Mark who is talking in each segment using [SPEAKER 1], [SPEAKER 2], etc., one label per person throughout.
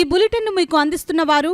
[SPEAKER 1] ఈ బులెటిన్ను మీకు అందిస్తున్న వారు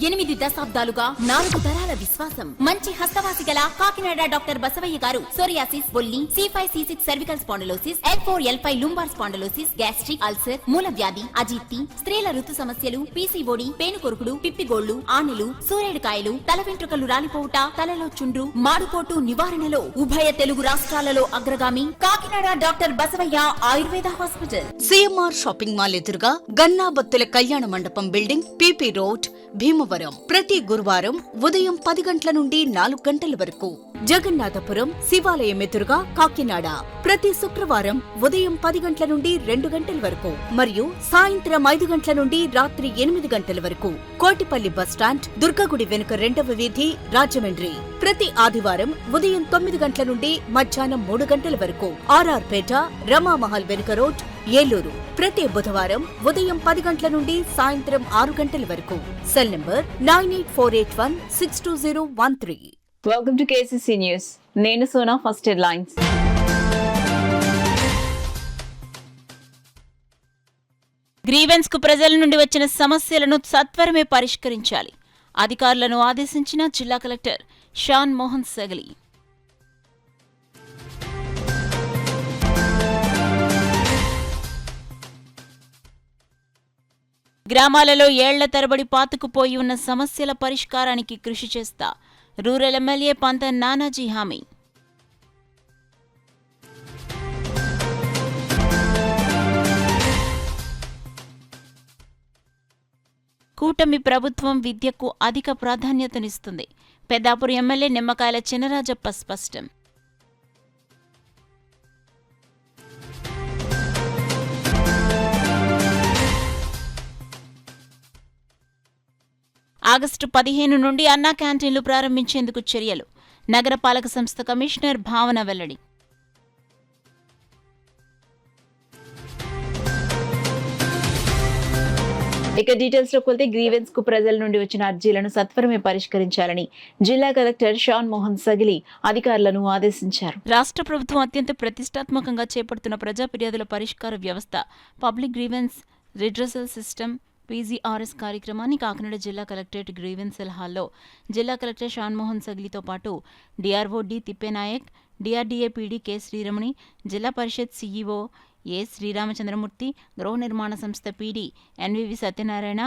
[SPEAKER 2] 8 దశాబ్దాలుగా 4 తరాల విశ్వాసం. మంచి హస్తవాసి గల కాకినాడ డాక్టర్ బసవయ్య గారు సోరియాసిస్, బొల్లి, C5, C6 cervical spondylosis, L4, L5 lumbar spondylosis, gastric ulcer, మూల వ్యాధి, అజీర్తి, స్త్రీల ఋతు సమస్యలు, PCOD, పేనుకొరుకుడు, పిప్పిగోళ్లు, ఆనెలు, సూరేడుకాయలు, తల వెంట్రుకలు రాలిపోవుట, తలలో చుండ్రు, మాడుకోటు నివారణలో ఉభయ తెలుగు రాష్ట్రాలలో అగ్రగామి Kakinada doctor Basavaiah Ayurveda hospital.
[SPEAKER 3] CMR shopping mall ఎదురుగా గన్నాబత్తుల కళ్యాణ మండపం బిల్డింగ్, PP రోడ్, భీమవరం. ప్రతి గురువారం ఉదయం 10 గంటల నుండి 4 గంటల వరకు. జగన్నాథపురం శివాలయం ఎదురుగా కాకినాడ ప్రతి శుక్రవారం ఉదయం 10 గంటల నుండి 2 గంటల వరకు మరియు సాయంత్రం 5 గంటల నుండి రాత్రి 8 గంటల వరకు. కోటిపల్లి బస్టాండ్, దుర్గగుడి వెనుక 2వ వీధి, రాజమండ్రి ప్రతి ఆదివారం ఉదయం 9 గంటల నుండి మధ్యాహ్నం 3 గంటల వరకు. RR పేట, రమామహల్ వెనుక రోడ్, ఏలూరు ప్రతి బుధవారం ఉదయం 10 గంటల నుండి సాయంత్రం 6 గంటల వరకు. Cell number 9848162013.
[SPEAKER 4] Welcome to KCC news. నేను సోనా. First headlines.
[SPEAKER 2] గ్రీవెన్స్ కు ప్రజల నుండి వచ్చిన సమస్యలను సత్వరమే పరిష్కరించాలి. అధికారులను ఆదేశించిన జిల్లా కలెక్టర్ షాన్ మోహన్ సగలి. గ్రామాలలో ఏళ్ల తరబడి పాతుకుపోయి ఉన్న సమస్యల పరిష్కారానికి కృషి చేస్తా రూరల్ ఎమ్మెల్యే పంత నానాజీ హామీ. కూటమి ప్రభుత్వం విద్యకు అధిక ప్రాధాన్యతనిస్తుంది. పెద్దాపురం ఎమ్మెల్యే నిమ్మకాయల చినరాజప్ప స్పష్టం. ఆగస్టు 15 నుండి అన్నా క్యాంటీన్లు ప్రారంభించేందుకు చర్యలు. నగరపాలక సంస్థ కమిషనర్ భావన వెల్లడి.
[SPEAKER 4] ఇక డీటెయిల్స్ లోకి వెళ్తే గ్రీవెన్స్ కు ప్రజల నుండి వచ్చిన అర్జీలను సత్వరమే పరిష్కరించాలని జిల్లా కలెక్టర్ షాన్ మోహన్ సగిలి అధికారులను ఆదేశించారు.
[SPEAKER 2] రాష్ట్ర ప్రభుత్వం అత్యంత ప్రతిష్టాత్మకంగా చేపడుతున్న ప్రజా ఫిర్యాదుల పరిష్కార వ్యవస్థ public grievance redressal system PGRS కార్యక్రమాన్ని కాకినాడ జిల్లా కలెక్టరేట్ గ్రీవెన్సెల్ హాల్లో జిల్లా కలెక్టర్ షాన్ మోహన్ సగిలితో పాటు DRO D Tippenayak, DRDA PD K Sriramani, జిల్లా పరిషత్ CEO ఏ శ్రీరామచంద్రమూర్తి, గృహ నిర్మాణ సంస్థ PD NVV సత్యనారాయణ,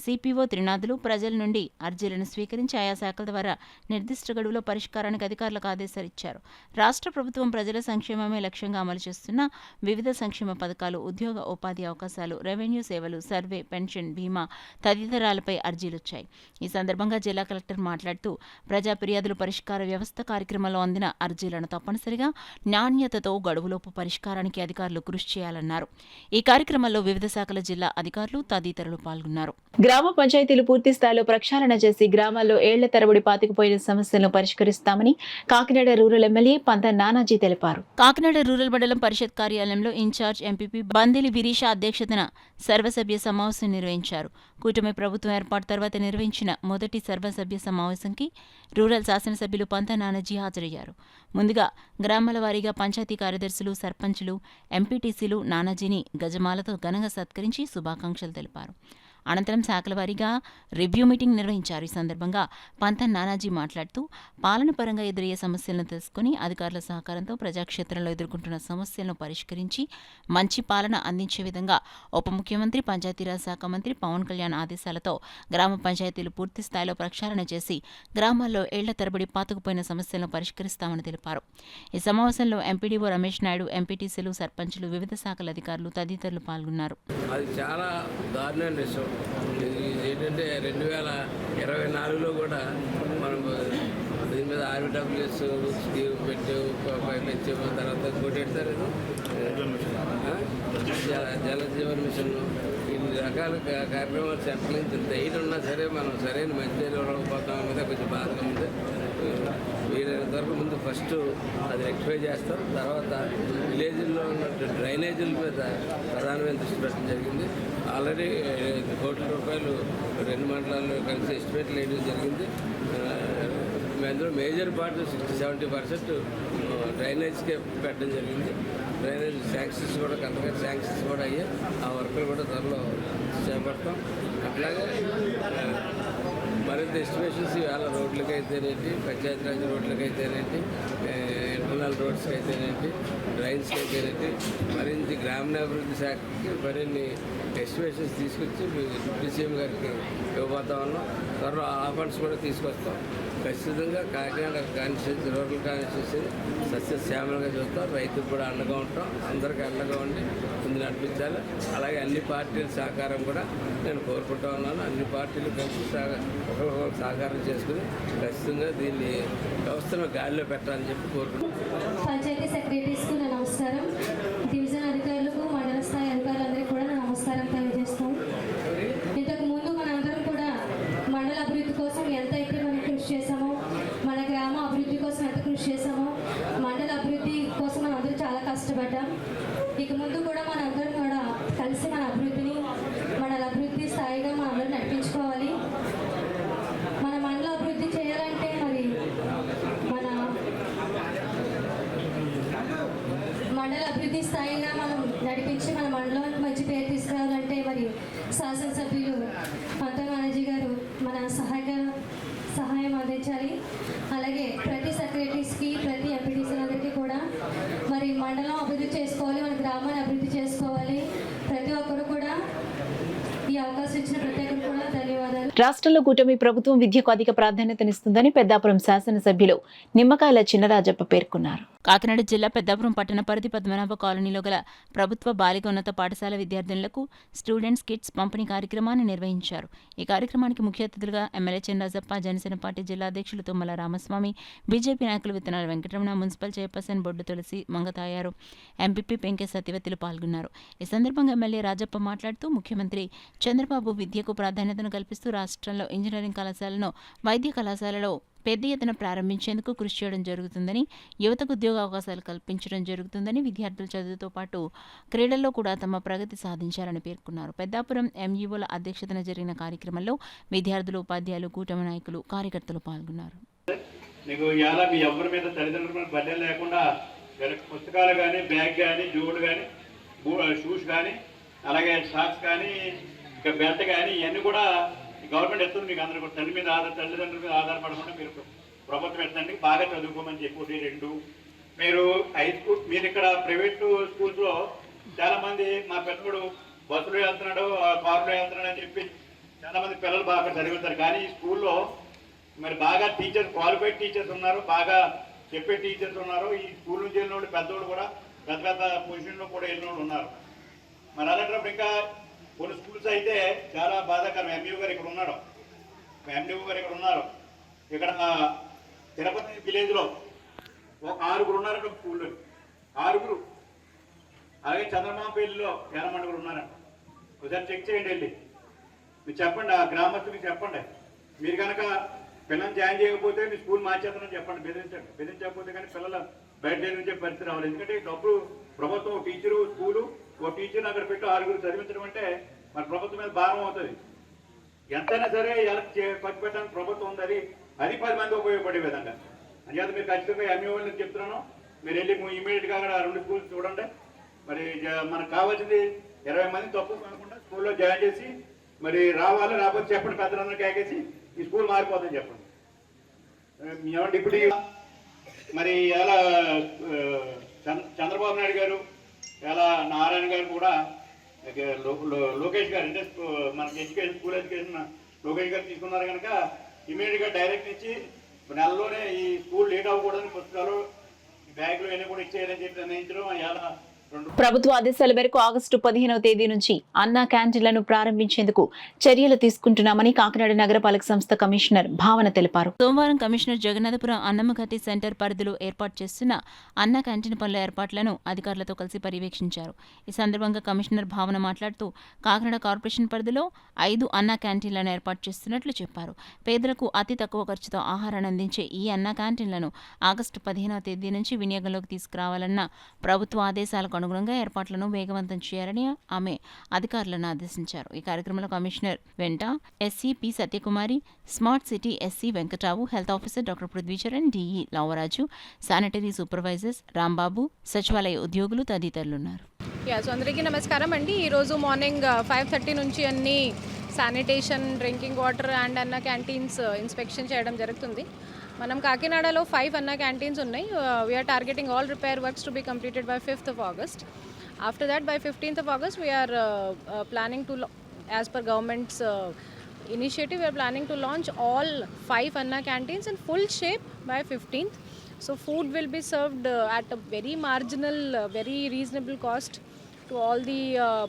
[SPEAKER 2] CPO త్రినాథులు ప్రజల నుండి అర్జీలను స్వీకరించి ఆయా శాఖల ద్వారా నిర్దిష్ట గడువులో పరిష్కారానికి అధికారులకు ఆదేశాలిచ్చారు. రాష్ట్ర ప్రభుత్వం ప్రజల సంక్షేమమే లక్ష్యంగా అమలు చేస్తున్న వివిధ సంక్షేమ పథకాలు, ఉద్యోగ ఉపాధి అవకాశాలు, రెవెన్యూ సేవలు, సర్వే, పెన్షన్, బీమా తదితరాలపై అర్జీలొచ్చాయి. ఈ సందర్భంగా జిల్లా కలెక్టర్ మాట్లాడుతూ ప్రజా ఫిర్యాదుల పరిష్కార వ్యవస్థ కార్యక్రమంలో అందిన అర్జీలను తప్పనిసరిగా నాణ్యతతో గడువులోపు పరిష్కారానికి అధికారులు కృషి చేయాలన్నారు. ఈ కార్యక్రమంలో వివిధ శాఖల జిల్లా అధికారులు తదితరులు పాల్గొన్నారు.
[SPEAKER 4] గ్రామ పంచాయతీలు పూర్తి స్థాయిలో ప్రక్షాళన చేసి గ్రామాల్లో ఏళ్ల తరబడి పాతుకుపోయిన సమస్యలను పరిష్కరిస్తామని కాకినాడ రూరల్ ఎమ్మెల్యే పంత నానాజీ తెలిపారు.
[SPEAKER 2] కాకినాడ రూరల్ మండలం పరిషత్ కార్యాలయంలో ఇన్ఛార్జ్ ఎంపీపీ బందిలి విరీష అధ్యక్షతన సర్వసభ్య సమావేశం నిర్వహించారు. కూటమి ప్రభుత్వం ఏర్పాటు తర్వాత నిర్వహించిన మొదటి సర్వసభ్య సమావేశంకి రూరల్ శాసనసభ్యులు పంత నానాజీ హాజరయ్యారు. ముందుగా గ్రామాల వారీగా పంచాయతీ కార్యదర్శులు, సర్పంచులు, ఎంపీటీసీలు నానాజీని గజమాలతో ఘనంగా సత్కరించి శుభాకాంక్షలు తెలిపారు. అనంతరం శాఖల వారీగా రివ్యూ మీటింగ్ నిర్వహించారు. ఈ సందర్భంగా పంత నానాజీ మాట్లాడుతూ పాలన పరంగా ఎదురయ్యే సమస్యలను తెలుసుకుని అధికారుల సహకారంతో ప్రజాక్షేత్రంలో ఎదుర్కొంటున్న సమస్యలను పరిష్కరించి మంచి పాలన అందించే విధంగా ఉప ముఖ్యమంత్రి, పంచాయతీరాజ్ శాఖ మంత్రి పవన్ కళ్యాణ్ ఆదేశాలతో గ్రామ పంచాయతీలు పూర్తి స్థాయిలో ప్రక్షాళన చేసి గ్రామాల్లో ఏళ్ల తరబడి పాతుకుపోయిన సమస్యలను పరిష్కరిస్తామని తెలిపారు. ఈ సమావేశంలో ఎంపీడీఓ రమేష్ నాయుడు, ఎంపీటీసీలు, సర్పంచులు, వివిధ శాఖల అధికారులు తదితరులు పాల్గొన్నారు.
[SPEAKER 5] ఏంటంటే 2024లో కూడా మనం దీని మీద RWS స్కీమ్ పెట్టాము, ఇచ్చాము. తర్వాత ఇంకోటి పెడతారు జలజీవన్ మిషన్. ఇన్ని రకాల కార్యక్రమాలు సెంట్రల్ నుంచి ధైర్యం ఉన్నా సరే మనం సరైన మంచినీళ్ళు ఇవ్వకపోతాం మీద కొంచెం బాధగా ఉంది. వీలైనంత వరకు ముందు ఫస్ట్ అది రెక్టిఫై చేస్తాం. తర్వాత విలేజ్ల్లో ఉన్న డ్రైనేజీల మీద ప్రధానమైన దృష్టి పెట్టడం జరిగింది. ఆల్రెడీ కోట్ల రూపాయలు 2 మండలాల్లో కలిసి ఎస్టిమేట్లు వేయడం జరిగింది. అందులో మేజర్ పార్ట్ 60-70% డ్రైనేజ్కే పెట్టడం జరిగింది. డ్రైనేజ్ శాంక్షన్స్ కూడా కరెక్ట్గా శాంక్షన్స్ కూడా అయ్యాయి. ఆ వర్కులు కూడా త్వరలో చేపడతాం. అట్లాగే మరింత ఎస్టిమేషన్స్ ఇవాళ రోడ్లకి అయితేనేంటి, పంచాయతీరాజ్ రోడ్లకి అయితేనేంటి, ఇంటర్నల్ రోడ్స్కి అయితేనేంటి, డ్రైన్స్కి అయితేనేంటి, మరింత గ్రామీణాభివృద్ధి శాఖకి మరిన్ని ఎస్టిమేషన్స్ తీసుకొచ్చి డిప్యూటీ సీఎం గారికి ఇవ్వబోతా ఉన్నాం. త్వరలో ఆ ఫండ్స్ కూడా తీసుకొస్తాం. ఖచ్చితంగా కాకినాడ కాన్స్టిట్యూన్సీ, రూరల్ కాన్స్టిట్యూన్సీ సస్యశ్యామలంగా చూస్తాం. రైతుకు కూడా అండగా ఉంటాం. అందరికీ అండగా ఉండి ముందు నడిపించాలి. అలాగే అన్ని పార్టీల సహకారం కూడా నేను కోరుకుంటా ఉన్నాను. అన్ని పార్టీలు కలిసి ఒకరికొకరు సహకారం చేసుకుని ఖచ్చితంగా దీన్ని వ్యవస్థను గాడిలో పెట్టాలని చెప్పి కోరుకుంటున్నాను.
[SPEAKER 6] పంచాయతీ సెక్రటరీస్కు నా నమస్కారం. డివిజన్ అధికారులకు, మండల స్థాయి అధికారులందరికీ కూడా నా నమస్కారం తెలియజేస్తాం. ఇంతకు ముందు మనందరం కూడా మండల అభివృద్ధి కోసం ఎంతైతే మనం కృషి చేశామో, మన గ్రామ అభివృద్ధి కోసం ఎంత కృషి చేశామో, మండల అభివృద్ధి కోసం మనం అందరూ చాలా కష్టపడ్డాం. ఇక ముందు కూడా మనందరం కూడా కలిసి మన అభివృద్ధిని, మండల అభివృద్ధి స్థాయిగా మనం అందరూ నడిపించుకోవాలి. మన మండల అభివృద్ధి చేయాలంటే మరి మన మండల అభివృద్ధి స్థాయిగా మనం నడిపించి మన మండలానికి మంచి పేరు తీసుకురావాలంటే మరి శాసనసభ్యులు పంతం మానేజీ గారు మన సహాయం అందించాలి. అలాగే ప్రతి సెక్రటరీస్కి, ప్రతి ఎంపీటీసీలందరికీ కూడా మరి మండలం అభివృద్ధి చేసుకోవాలి, మన గ్రామాన్ని అభివృద్ధి చేసుకోవాలి. ప్రతి ఒక్కరు కూడా ఈ అవకాశం ఇచ్చిన ప్రతి ఒక్కరు కూడా ధన్యవాదాలు.
[SPEAKER 4] రాష్ట్రంలో కూటమి ప్రభుత్వం విద్యకు అధిక ప్రాధాన్యతనిస్తుందని పెద్దాపురం శాసనసభ్యులు నిమ్మకాయల చినరాజప్ప పేర్కొన్నారు.
[SPEAKER 2] కాకినాడ జిల్లా పెద్దాపురం పట్టణ పరిధి పద్మనాభ కాలనీలో గల ప్రభుత్వ బాలికోన్నత పాఠశాల విద్యార్థినులకు స్టూడెంట్స్ కిట్స్ పంపిణీ కార్యక్రమాన్ని నిర్వహించారు. ఈ కార్యక్రమానికి ముఖ్య అతిథులుగా ఎమ్మెల్యే చినరాజప్ప, జనసేన పార్టీ జిల్లా అధ్యక్షులు తుమ్మల రామస్వామి, బీజేపీ నాయకులు విత్తనాల వెంకటరమణ, మున్సిపల్ చైర్పర్సన్ బొడ్డు తులసి మంగతాయారు, ఎంపీపీ పెంకే సత్యవతిలు పాల్గొన్నారు. ఈ సందర్భంగా ఎమ్మెల్యే రాజప్ప మాట్లాడుతూ ముఖ్యమంత్రి చంద్రబాబు విద్యకు ప్రాధాన్యతను కల్పిస్తూ రాష్ట్రంలో ఇంజనీరింగ్ కళాశాలను, వైద్య కళాశాలలో పెద్ద ఎత్తున ప్రారంభించేందుకు కృషి చేయడం జరుగుతుందని, యువతకు ఉద్యోగ అవకాశాలు కల్పించడం జరుగుతుందని, విద్యార్థుల చదువుతో పాటు క్రీడల్లో కూడా తమ ప్రగతి సాధించాలని పేర్కొన్నారు. పెద్దాపురం ఎంఈఓల అధ్యక్షతన జరిగిన కార్యక్రమంలో విద్యార్థులు, ఉపాధ్యాయులు, కూటమి నాయకులు, కార్యకర్తలు పాల్గొన్నారు.
[SPEAKER 7] మీకు ఇవాళ మీ ఎవరి మీద తల్లిదండ్రుల బడ్డె లేకుండా పుస్తకాలు కానీ, బ్యాగ్ కానీ, జోగులు కానీ, షూస్ కానీ, అలాగే షాక్స్ కానీ, ఇంకా బెల్ట్ కానీ ఇవన్నీ కూడా గవర్నమెంట్ ఎత్తుంది. మీకు అందరూ కూడా తల్లిదండ్రుల మీద ఆధారపడకుండా మీరు ప్రభుత్వం ఎత్తండి. బాగా చదువుకోమని చెప్పి 2 మీరు హై స్కూల్, మీరు ఇక్కడ ప్రైవేట్ స్కూల్స్లో చాలామంది మా పిల్లడు బస్సులో వెళ్తున్నాడు, కారులో వెళ్తున్నాడు అని చెప్పి చాలామంది పిల్లలు బాగా చదువుతారు. కానీ ఈ స్కూల్లో మరి బాగా టీచర్స్, క్వాలిఫైడ్ టీచర్స్ ఉన్నారు, బాగా చెప్పే టీచర్స్ ఉన్నారు. ఈ స్కూల్ నుంచి వెళ్ళిన వాళ్ళు పెద్దోళ్ళు కూడా పెద్ద పెద్ద పొజిషన్లో కూడా వెళ్ళిన వాళ్ళు ఉన్నారు. మరి అలాంటప్పుడు ఇంకా కొన్ని స్కూల్స్ అయితే చాలా బాధాకరం. ఎంఈఓ గారు ఇక్కడ ఉన్నారు. ఇక్కడ తిరుపతి విలేజ్లో ఒక 6 ఉన్నారంట స్కూల్లో, 6. అలాగే చంద్రమాపల్లిలో 8 ఉన్నారంట. ఒకసారి చెక్ చేయండి, వెళ్ళి మీరు చెప్పండి, ఆ గ్రామస్తులకి చెప్పండి. మీరు కనుక పిల్లల్ని జాయిన్ చేయకపోతే మీ స్కూల్ మార్చేస్తానని చెప్పండి, బెదిరించకపోతే కానీ పిల్లలు బయట నుంచి పరిస్థితి రావాలి. ఎందుకంటే డబ్బులు ప్రభుత్వం, టీచరు, స్కూలు, ఓ టీచర్ని అక్కడ పెట్టి 6 చదివించడం అంటే మరి ప్రభుత్వం మీద భారం అవుతుంది. ఎంతైనా సరే ఎలా ఖర్చు పెట్టడానికి ప్రభుత్వం ఉంది, అది 10 మంది ఉపయోగపడే విధంగా. అంచేత మీరు ఖచ్చితంగా ఎంఈఓని చెప్తున్నాను, మీరు వెళ్ళి ఇమీడియట్గా అక్కడ 2 స్కూల్స్ చూడండి. మరి మనకు కావాల్సింది 20 మంది తప్పు కాకుండా స్కూల్లో జాయిన్ చేసి మరి రావాలి. రాకపోతే చెప్పండి, పెద్దలందరూ కేకేసి ఈ స్కూల్ మారిపోతుందని చెప్పండి. ఏమంటే ఇప్పుడు మరి ఎలా చంద్రబాబు నాయుడు గారు, ఎలా నారాయణ గారు కూడా, లోకేష్ గారు, అంటే మనకి స్కూల్ ఎడ్యుకేషన్ లోకేష్ గారు తీసుకున్నారు కనుక ఇమీడియట్గా డైరెక్ట్ ఇచ్చి నెలలోనే ఈ స్కూల్ లేట్ అవ్వకూడదని పుస్తకాలు, బ్యాగులు ఇవన్నీ కూడా ఇచ్చేయాలని చెప్పి నిర్ణయించడం. ఎలా
[SPEAKER 4] ప్రభుత్వ ఆదేశాల మేరకు ఆగస్టు 15వ తేదీ నుంచి అన్నా క్యాంటీన్లను ప్రారంభించేందుకు చర్యలు తీసుకుంటున్నామని కాకినాడ నగరపాలక సంస్థ కమిషనర్ భావన తెలిపారు.
[SPEAKER 2] సోమవారం కమిషనర్ జగన్నాథపురం అన్నమఘట్టి సెంటర్ పరిధిలో ఏర్పాటు చేస్తున్న అన్నా క్యాంటీన్ పనుల ఏర్పాట్లను అధికారులతో కలిసి పర్యవేక్షించారు. ఈ సందర్భంగా కమిషనర్ భావన మాట్లాడుతూ కాకినాడ కార్పొరేషన్ పరిధిలో 5 అన్నా క్యాంటీన్లను ఏర్పాటు చేస్తున్నట్లు చెప్పారు. పేదలకు అతి తక్కువ ఖర్చుతో ఆహారాన్ని అందించే ఈ అన్నా క్యాంటీన్లను ఆగస్టు 15వ తేదీ నుంచి వినియోగంలోకి తీసుకురావాలన్న ప్రభుత్వ ఆదేశాలకు అనుగుణంగా ఏర్పాట్లను వేగవంతం చేయాలని ఆమె అధికారులను ఆదేశించారు. ఈ కార్యక్రమంలో కమిషనర్ వెంట SC P Satyakumari, smart city SC Venkatrao, health officer doctor Prithvi Charan, DE Lavaraju, sanitary supervisors Rambabu, సచివాలయ ఉద్యోగులు తదితరులున్నారు.
[SPEAKER 8] సో అందరికీ నమస్కారం అండి. ఈరోజు మార్నింగ్ 5:30 నుంచి అన్ని sanitation, drinking water and Anna canteens inspection చేయడం జరుగుతుంది. మనం కాకినాడలో 5 అన్న క్యాంటీన్స్ ఉన్నాయి. We're targeting all repair works to be completed by 5th of August. After that, by 15th of August, we are planning to, as per government's initiative, we are planning to launch all 5 Anna canteens in full shape by 15th. So food will be served at a very marginal, very reasonable cost to all the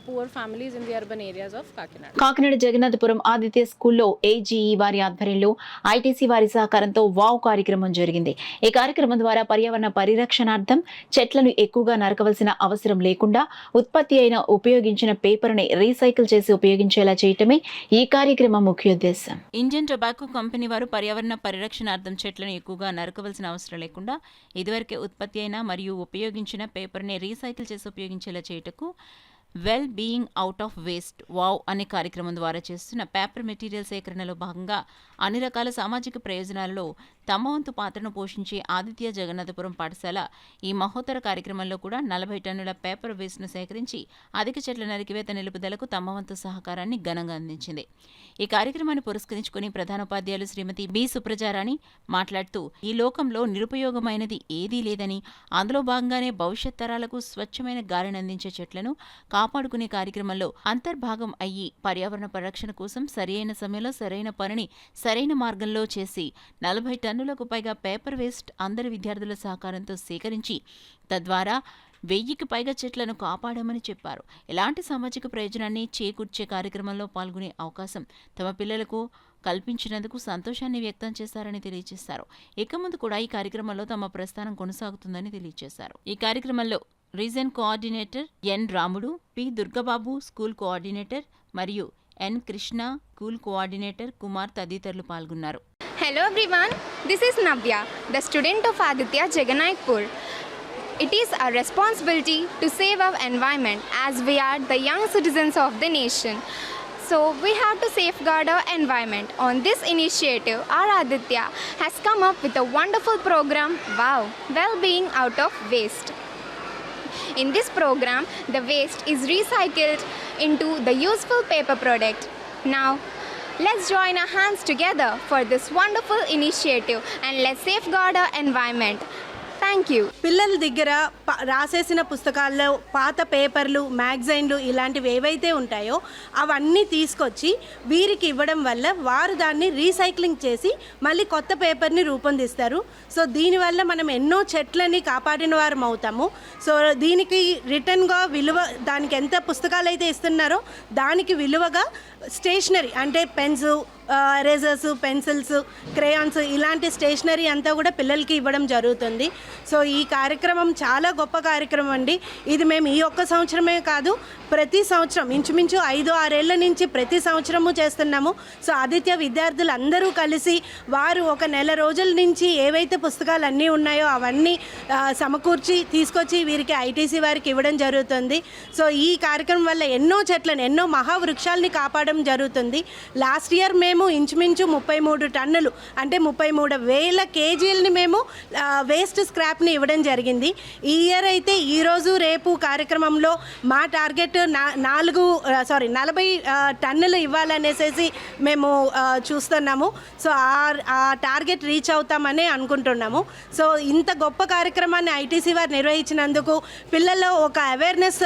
[SPEAKER 8] poor families in the urban areas of Kakinada.
[SPEAKER 4] Kakinada Jagannathapuram Aditya స్కూల్లో AGE వారి ఆధ్వర్యంలో ITC వారి సహకారంతో wow కార్యక్రమం జరిగింది. ఈ కార్యక్రమం ద్వారా పర్యావరణ పరిరక్షణార్థం చెట్లను ఎక్కువగా నరకవలసిన అవసరం లేకుండా ఉత్పత్తి అయిన ఉపయోగించిన పేపర్ని రీసైకిల్ చేసి ఉపయోగించేలా చేయటమే ఈ కార్యక్రమం ముఖ్యోద్దేశం.
[SPEAKER 2] ఇండియన్ టొబాకో కంపెనీ వారు పర్యావరణ పరిరక్షణార్థం చెట్లను ఎక్కువగా నరకవలసిన అవసరం లేకుండా ఇదివరకే ఉత్పత్తి అయిన మరియు ఉపయోగించిన పేపర్ని రీసైకిల్ చేసి ఉపయోగించేలా చేయటకు well being out of waste wow అనే కార్యక్రమం ద్వారా చేస్తున్న పేపర్ మెటీరియల్ సేకరణలో భాగంగా అన్ని రకాల సామాజిక ప్రయోజనాలలో తమ వంతు పాత్రను పోషించే ఆదిత్య జగన్నాథపురం పాఠశాల ఈ మహోత్తర కార్యక్రమంలో కూడా 40 టన్నుల పేపర్ వేస్ట్ను సేకరించి అధిక చెట్ల నరికివేత నిలుపుదలకు తమ వంతు సహకారాన్ని ఘనంగా అందించింది. ఈ కార్యక్రమాన్ని పురస్కరించుకుని ప్రధానోపాధ్యాయులు శ్రీమతి బి సుప్రజారాణి మాట్లాడుతూ ఈ లోకంలో నిరుపయోగమైనది ఏదీ లేదని, అందులో భాగంగానే భవిష్యత్ తరాలకు స్వచ్ఛమైన గాలిని అందించే చెట్లను కాపాడుకునే కార్యక్రమంలో అంతర్భాగం అయ్యి పర్యావరణ పరిరక్షణ కోసం సరైన సమయంలో సరైన పనిని సరైన మార్గంలో చేసి 40 టన్నులకు పైగా పేపర్ వేస్ట్ అందరి విద్యార్థుల సహకారంతో సేకరించి తద్వారా 1000కి పైగా చెట్లను కాపాడామని చెప్పారు. ఎలాంటి సామాజిక ప్రయోజనాన్ని చేకూర్చే కార్యక్రమంలో పాల్గొనే అవకాశం తమ పిల్లలకు కల్పించినందుకు సంతోషాన్ని వ్యక్తం చేశారని తెలియజేశారు. ఇక ముందు కూడా ఈ కార్యక్రమంలో తమ ప్రస్థానం కొనసాగుతుందని తెలియజేశారు. ఈ కార్యక్రమంలో రీజన్ కోఆర్డినేటర్ ఎన్ రాముడు, పి దుర్గబాబు స్కూల్ కోఆర్డినేటర్ మరియు ఎన్ కృష్ణ స్కూల్ కోఆర్డినేటర్ కుమార్ తదితరులు పాల్గొన్నారు.
[SPEAKER 9] Hello everyone, this is Navya, the student of Aditya Jagannathpur. It is our responsibility to save our environment as we are the young citizens of the nation. So we have to safeguard our environment. On this initiative, our Aditya has come up with a wonderful program, Wow, Well-Being Out of Waste. In this program, the waste is recycled into the useful paper product. Now, let's join our hands together for this wonderful initiative and let's safeguard our environment. Thank you.
[SPEAKER 10] పిల్లల దగ్గర రాసేసిన పుస్తకాల్లో పాత పేపర్లు, మ్యాగజైన్లు ఇలాంటివి ఏవైతే ఉంటాయో అవన్నీ తీసుకొచ్చి వీరికి ఇవ్వడం వల్ల వారు దాన్ని రీసైక్లింగ్ చేసి మళ్ళీ కొత్త పేపర్ని రూపొందిస్తారు. సో దీనివల్ల మనం ఎన్నో చెట్లని కాపాడిన వారం అవుతాము. సో దీనికి రిటర్న్గా విలువ, దానికి ఎంత పుస్తకాలు అయితే ఇస్తున్నారో దానికి విలువగా స్టేషనరీ అంటే పెన్స్, ఎరేజర్స్, పెన్సిల్స్, క్రేయాన్స్ ఇలాంటి స్టేషనరీ అంతా కూడా పిల్లలకి ఇవ్వడం జరుగుతుంది. సో ఈ కార్యక్రమం చాలా గొప్ప కార్యక్రమం అండి. ఇది మేము ఈ ఒక్క సంవత్సరమే కాదు, ప్రతి సంవత్సరం ఇంచుమించు 5-6 ఏళ్ల నుంచి ప్రతి సంవత్సరము చేస్తున్నాము. సో ఆదిత్య విద్యార్థులు అందరూ కలిసి వారు ఒక నెల రోజుల నుంచి ఏవైతే పుస్తకాలు అన్నీ ఉన్నాయో అవన్నీ సమకూర్చి తీసుకొచ్చి వీరికి ఐటీసీ వారికి ఇవ్వడం జరుగుతుంది. సో ఈ కార్యక్రమం వల్ల ఎన్నో చెట్లను, ఎన్నో మహావృక్షాలని కాపాడడం జరుగుతుంది. లాస్ట్ ఇయర్ మేము ఇంచుమించు 33 టన్నులు అంటే 33,000 కేజీలని మేము వేస్ట్ స్క్రాప్ని ఇవ్వడం జరిగింది. ఈ ఇయర్ అయితే ఈరోజు రేపు కార్యక్రమంలో మా టార్గెట్ 40 టన్నులు ఇవ్వాలనేసి మేము చూస్తున్నాము. సో ఆ టార్గెట్ రీచ్ అవుతామని అనుకుంటున్నాము. సో ఇంత గొప్ప కార్యక్రమాన్ని ఐటీసీ వారు నిర్వహించినందుకు, పిల్లల్లో ఒక అవేర్నెస్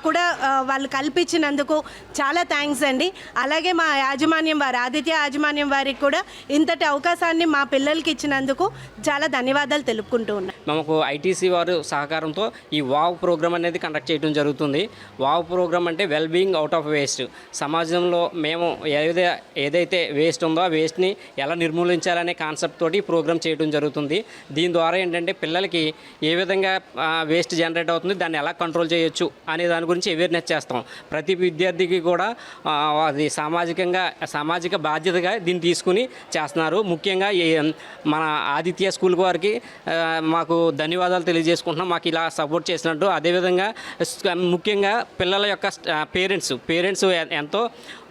[SPEAKER 10] కూడా వాళ్ళు కల్పించినందుకు చాలా థ్యాంక్స్ అండి. అలాగే మా యాజమాన్యం వారు, ఆదిత్య యాజమాన్యం వారికి కూడా ఇంతటి అవకాశాన్ని మా పిల్లలకి ఇచ్చినందుకు చాలా ధన్యవాదాలు తెలుపుకుంటూ ఉన్నాం.
[SPEAKER 11] మనకు ఐటీసీ వారు సహకారంతో ఈ వావ్ ప్రోగ్రామ్ అనేది కండక్ట్ చేయడం జరుగుతుంది. వావ్ ప్రోగ్రామ్ అంటే well being out of waste. సమాజంలో మేము ఏదైతే వేస్ట్ ఉందో ఆ వేస్ట్ని ఎలా నిర్మూలించాలనే కాన్సెప్ట్ తోటి ప్రోగ్రామ్ చేయడం జరుగుతుంది. దీని ద్వారా ఏంటంటే పిల్లలకి ఏ విధంగా వేస్ట్ జనరేట్ అవుతుంది, దాన్ని ఎలా కంట్రోల్ చేయొచ్చు అనే దాని గురించి అవేర్నెస్ చేస్తాం. ప్రతి విద్యార్థికి కూడా అది సామాజిక బాధ్యతగా దీన్ని తీసుకుని చేస్తున్నారు. ముఖ్యంగా మన ఆదిత్య స్కూల్ వారికి మాకు మీకు ధన్యవాదాలు తెలియజేసుకుంటున్నాం, మాకు ఇలా సపోర్ట్ చేసినట్టు. అదేవిధంగా ముఖ్యంగా పిల్లల యొక్క పేరెంట్స్ ఎంతో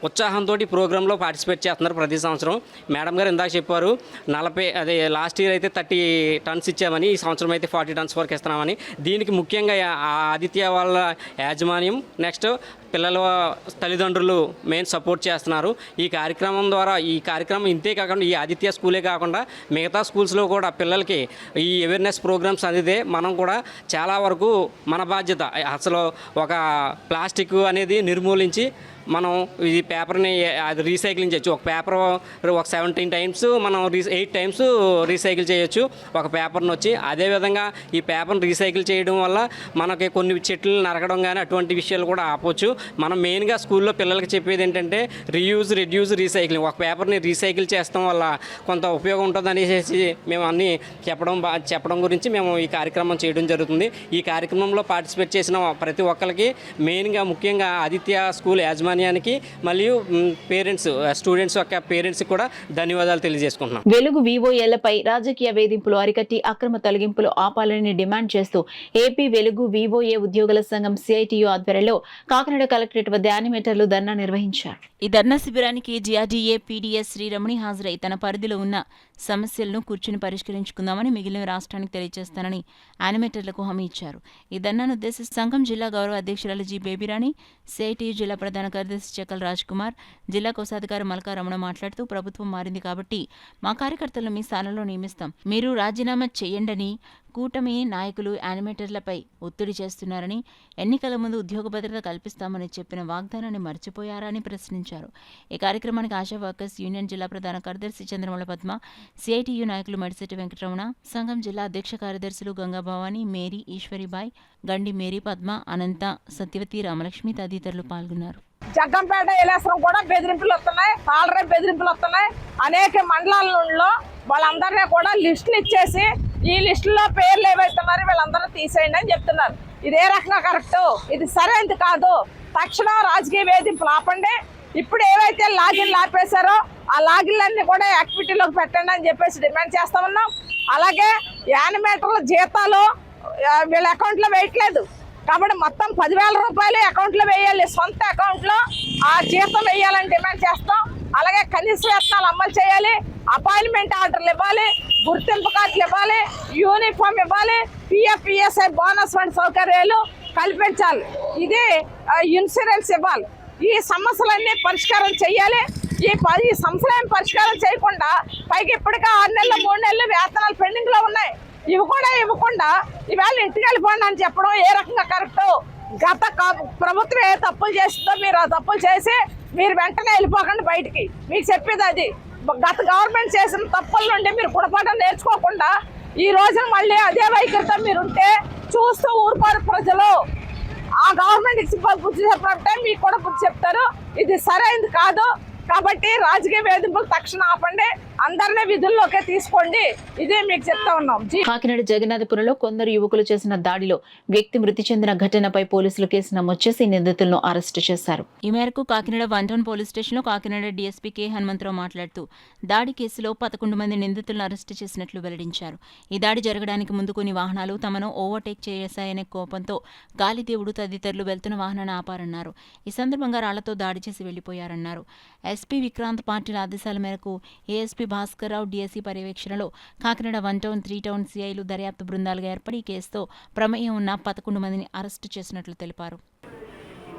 [SPEAKER 11] ఉత్సాహంతో ఈ ప్రోగ్రాంలో పార్టిసిపేట్ చేస్తున్నారు ప్రతి సంవత్సరం. మేడం గారు ఇందాక చెప్పారు 40 లాస్ట్ ఇయర్ అయితే 30 టన్స్ ఇచ్చామని, ఈ సంవత్సరం అయితే 40 టన్స్ వరకు ఇస్తున్నామని. దీనికి ముఖ్యంగా ఆదిత్య వాళ్ళ యాజమాన్యం, నెక్స్ట్ పిల్లల తల్లిదండ్రులు మెయిన్ సపోర్ట్ చేస్తున్నారు. ఈ కార్యక్రమం ఇంతే కాకుండా ఈ ఆదిత్య స్కూలే కాకుండా మిగతా స్కూల్స్లో కూడా పిల్లలకి ఈ అవేర్నెస్ ప్రోగ్రామ్స్ అందితే మనం కూడా చాలా వరకు మన బాధ్యత. అసలు ఒక ప్లాస్టిక్ అనేది నిర్మూలించి మనం ఈ పేపర్ని అది రీసైక్లింగ్ చేయొచ్చు. ఒక పేపర్ ఒక 17 టైమ్స్ మనం 8 టైమ్స్ రీసైకిల్ చేయొచ్చు ఒక పేపర్ని వచ్చి. అదేవిధంగా ఈ పేపర్ని రీసైకిల్ చేయడం వల్ల మనకి కొన్ని చెట్లు నరకడం కానీ అటువంటి విషయాలు కూడా ఆపవచ్చు. మనం మెయిన్గా స్కూల్లో పిల్లలకి చెప్పేది ఏంటంటే రీయూజ్, రెడ్యూస్, రీసైక్లింగ్. ఒక పేపర్ని రీసైకిల్ చేస్తాం వల్ల కొంత ఉపయోగం ఉంటుంది అనేసి మేము అన్నీ చెప్పడం గురించి మేము ఈ కార్యక్రమం చేయడం జరుగుతుంది. ఈ కార్యక్రమంలో పార్టిసిపేట్ చేసిన ప్రతి ఒక్కరికి మెయిన్గా ముఖ్యంగా ఆదిత్య స్కూల్ యాజమాన్యానికి మరియు స్టూడెంట్స్ యొక్క పేరెంట్స్కి కూడా ధన్యవాదాలు తెలియజేసుకుంటున్నాం.
[SPEAKER 4] వెలుగు వివోఏలపై రాజకీయ వేధింపులు అరికట్టి అక్రమ తొలగింపులు ఆపాలని డిమాండ్ చేస్తూ ఏపీ వెలుగు వివోఏ ఉద్యోగుల సంఘం సిఐటియు ఆధ్వర్యంలో కాకినాడ కలెక్టరేట్ వద్ద యానిమేటర్లు ధర్నా నిర్వహించారు.
[SPEAKER 2] ఈ ధర్నా శిబిరానికి జిఆర్డీఏ పీడీఎస్ శ్రీరమణి హాజరై తన పరిధిలో ఉన్న సమస్యలను కూర్చుని పరిష్కరించుకుందామని మిగిలిన రాష్ట్రానికి తెలియజేస్తానని యానిమేటర్లకు హామీ ఇచ్చారు. ఈ ధర్నాను ఉద్దేశించి సంఘం జిల్లా గౌరవ అధ్యక్షురాలు జి బేబీరాణి, సిఐటియు జిల్లా ప్రధాన కార్యదర్శి చెక్కల రాజ్ కుమార్, జిల్లా కోశాధికారి మల్కా రమణ మాట్లాడుతూ ప్రభుత్వం మారింది కాబట్టి మా కార్యకర్తలను మీ స్థానంలో నియమిస్తాం, మీరు రాజీనామా చేయండని కూటమి నాయకులు యానిమేటర్లపై ఒత్తిడి చేస్తున్నారని, ఎన్నికల ముందు ఉద్యోగ భద్రత కల్పిస్తామని చెప్పిన వాగ్దానాన్ని మర్చిపోయారా అని ప్రశ్నించారు. ఈ కార్యక్రమానికి ఆశా వర్కర్స్ యూనియన్ జిల్లా ప్రధాన కార్యదర్శి చంద్రమల పద్మ, సిఐటియు నాయకులు మడిశెట్టి వెంకటరమణ, సంఘం జిల్లా అధ్యక్ష కార్యదర్శులు గంగాభవాని, మేరీ, ఈశ్వరిబాయ్, గండి మేరీ పద్మ, అనంత, సత్యవతి, రామలక్ష్మి తదితరులు పాల్గొన్నారు.
[SPEAKER 12] జగ్గంపేట ఎలాసరం కూడా బెదిరింపులు వస్తున్నాయి, ఆల్రెడీ బెదిరింపులు వస్తున్నాయి. అనేక మండలాలలో వాళ్ళందరినీ కూడా లిస్టులు ఇచ్చేసి ఈ లిస్టులో పేర్లు ఏవైతున్నారో వీళ్ళందరూ తీసేయండి అని చెప్తున్నారు. ఇదే రకంగా కరెక్ట్, ఇది సరైనది కాదు. తక్షణం రాజకీయ వేధింపులు ఆపండి. ఇప్పుడు ఏవైతే లాగిన్లు ఆపేశారో ఆ లాగిన్లన్నీ కూడా యాక్టివిటీలోకి పెట్టండి అని చెప్పేసి డిమాండ్ చేస్తా ఉన్నాం. అలాగే యానిమేటర్ల జీతాలు వీళ్ళ అకౌంట్లో వేయట్లేదు కాబట్టి మొత్తం 10,000 రూపాయలు అకౌంట్లో వేయాలి, సొంత అకౌంట్లో ఆ జీతం వేయాలని డిమాండ్ చేస్తాం. అలాగే కనీస వేతనాలు అమలు చేయాలి, అపాయింట్మెంట్ ఆర్డర్లు ఇవ్వాలి, గుర్తింపు కార్డులు ఇవ్వాలి, యూనిఫామ్ ఇవ్వాలి, పిఎఫ్, ఈఎస్ఐ బోనస్ వంటి సౌకర్యాలు కల్పించాలి. ఇది ఇన్సూరెన్స్ ఇవ్వాలి. ఈ సమస్యలన్నీ పరిష్కారం చేయాలి. ఈ సమస్యలను పరిష్కారం చేయకుండా పైకి ఇప్పటికే 6 నెలలు 3 నెలలు వేతనాలు పెండింగ్లో ఉన్నాయి. ఇవి కూడా ఇవ్వకుండా ఇవాళ ఇంటికి వెళ్ళిపోండి అని చెప్పడం ఏ రకంగా కరెక్ట్? గత ప్రభుత్వం ఏ తప్పులు చేస్తుందో మీరు ఆ తప్పులు చేసి మీరు వెంటనే వెళ్ళిపోకండి బయటికి. మీకు చెప్పేది అది. గత గవర్నమెంట్ చేసిన తప్పుల నుండి మీరు గుణపాఠం నేర్చుకోకుండా ఈ రోజున మళ్ళీ అదే వైఖరితో మీరుంటే చూస్తూ ఊరుకోరు ప్రజలు. ఆ గవర్నమెంట్కి బుద్ధి చెప్పినట్టే మీకు కూడా బుద్ధి చెప్తారు. ఇది సరైనది కాదు. కాబట్టి రాజకీయ వేధింపులు తక్షణ ఆపండి, అందరినీ విధుల్లోకే తీసుకోండి. ఇదే మీకు చెప్తా ఉన్నాం.
[SPEAKER 4] కాకినాడ జగన్నాథపురంలో కొందరు యువకులు చేసిన దాడిలో వ్యక్తి మృతి చెందిన ఘటనపై పోలీసులు కేసు నమోదు చేసి నిందితులను అరెస్టు చేశారు.
[SPEAKER 2] ఈ మేరకు కాకినాడ 1 టౌన్ పోలీస్ స్టేషన్లో కాకినాడ డీఎస్పీ కె హనుమంతరావు మాట్లాడుతూ దాడి కేసులో 11 మంది నిందితులను అరెస్టు చేసినట్లు వెల్లడించారు. ఈ దాడి జరగడానికి ముందు కొన్ని వాహనాలు తమను ఓవర్టేక్ చేశాయనే కోపంతో గాలిదేవుడు తదితరులు వెళ్తున్న వాహనాన్ని ఆపారన్నారు. ఈ సందర్భంగా రాళ్లతో దాడి చేసి వెళ్లిపోయారన్నారు. ఎస్పీ విక్రాంత్ పాటిల్ ఆదేశాల మేరకు ఏఎస్పీ భాస్కర్రావు డిఎస్సీ పర్యవేక్షణలో కాకినాడ 1 టౌన్ 3 టౌన్ సిఐలు దర్యాప్తు బృందాలుగా ఏర్పడి ఈ కేసుతో ప్రమేయం ఉన్న 11 మందిని అరెస్టు చేసినట్లు తెలిపారు.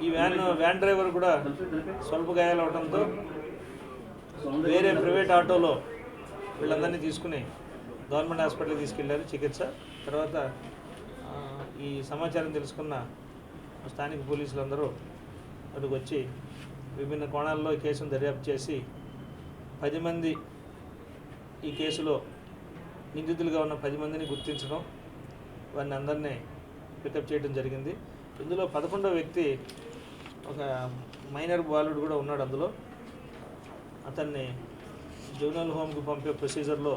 [SPEAKER 13] ఈ వ్యాన్ డ్రైవర్ కూడా స్వల్ప గాయాలవడంతో వేరే ప్రైవేట్ ఆటోలో వీళ్ళందరినీ తీసుకుని గవర్నమెంట్ హాస్పిటల్కి తీసుకెళ్లారు చికిత్స. తర్వాత ఈ సమాచారం తెలుసుకున్న స్థానిక పోలీసులందరూ అక్కడికి వచ్చి విభిన్న కోణాల్లో ఈ కేసును దర్యాప్తు చేసి 10 మంది ఈ కేసులో నిందితులుగా ఉన్న 10 మందిని గుర్తించడం, వారిని అందరినీ పికప్ చేయడం జరిగింది. ఇందులో 11వ వ్యక్తి ఒక మైనర్ బాలుడు కూడా ఉన్నాడు. అందులో అతన్ని జూనియర్ హోమ్కి పంపే ప్రొసీజర్లో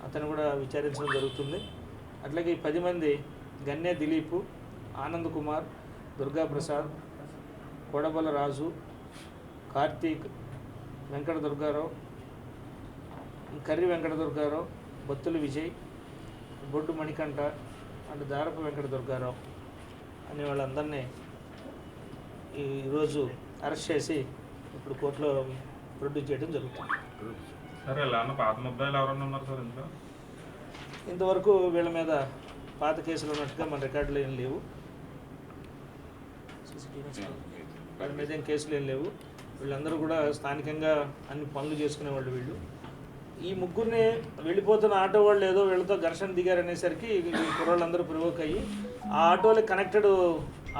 [SPEAKER 13] అతను కూడా విచారించడం జరుగుతుంది. అట్లాగే ఈ 10 మంది గన్నే దిలీపు, ఆనంద్ కుమార్, దుర్గాప్రసాద్, కొడబల రాజు, కార్తీక్, వెంకట దుర్గారావు, కర్రి వెంకట దుర్గారావు, బత్తుల విజయ్, బొడ్డు మణికంఠ అండ్ దారపు వెంకట దుర్గారావు అనే వాళ్ళందరినీ ఈరోజు అరెస్ట్ చేసి ఇప్పుడు కోర్టులో ప్రొడ్యూస్ చేయడం జరుగుతుంది.
[SPEAKER 14] సరే పాత ముద్దాయిలు ఎవరన్నా ఉన్నారు సార్ ఇంట్లో?
[SPEAKER 13] ఇంతవరకు వీళ్ళ మీద పాత కేసులు ఉన్నట్టుగా మన రికార్డులు ఏం లేవు, వాళ్ళ మీద ఏం కేసులు ఏం లేవు. వీళ్ళందరూ కూడా స్థానికంగా అన్ని పనులు చేసుకునేవాళ్ళు. వీళ్ళు ఈ ముగ్గురిని వెళ్ళిపోతున్న ఆటో వాళ్ళు ఏదో వీళ్ళతో ఘర్షణ దిగారనేసరికి కుర్రాళ్ళందరూ ప్రొవోక్ అయ్యి ఆ ఆటోకి కనెక్టెడ్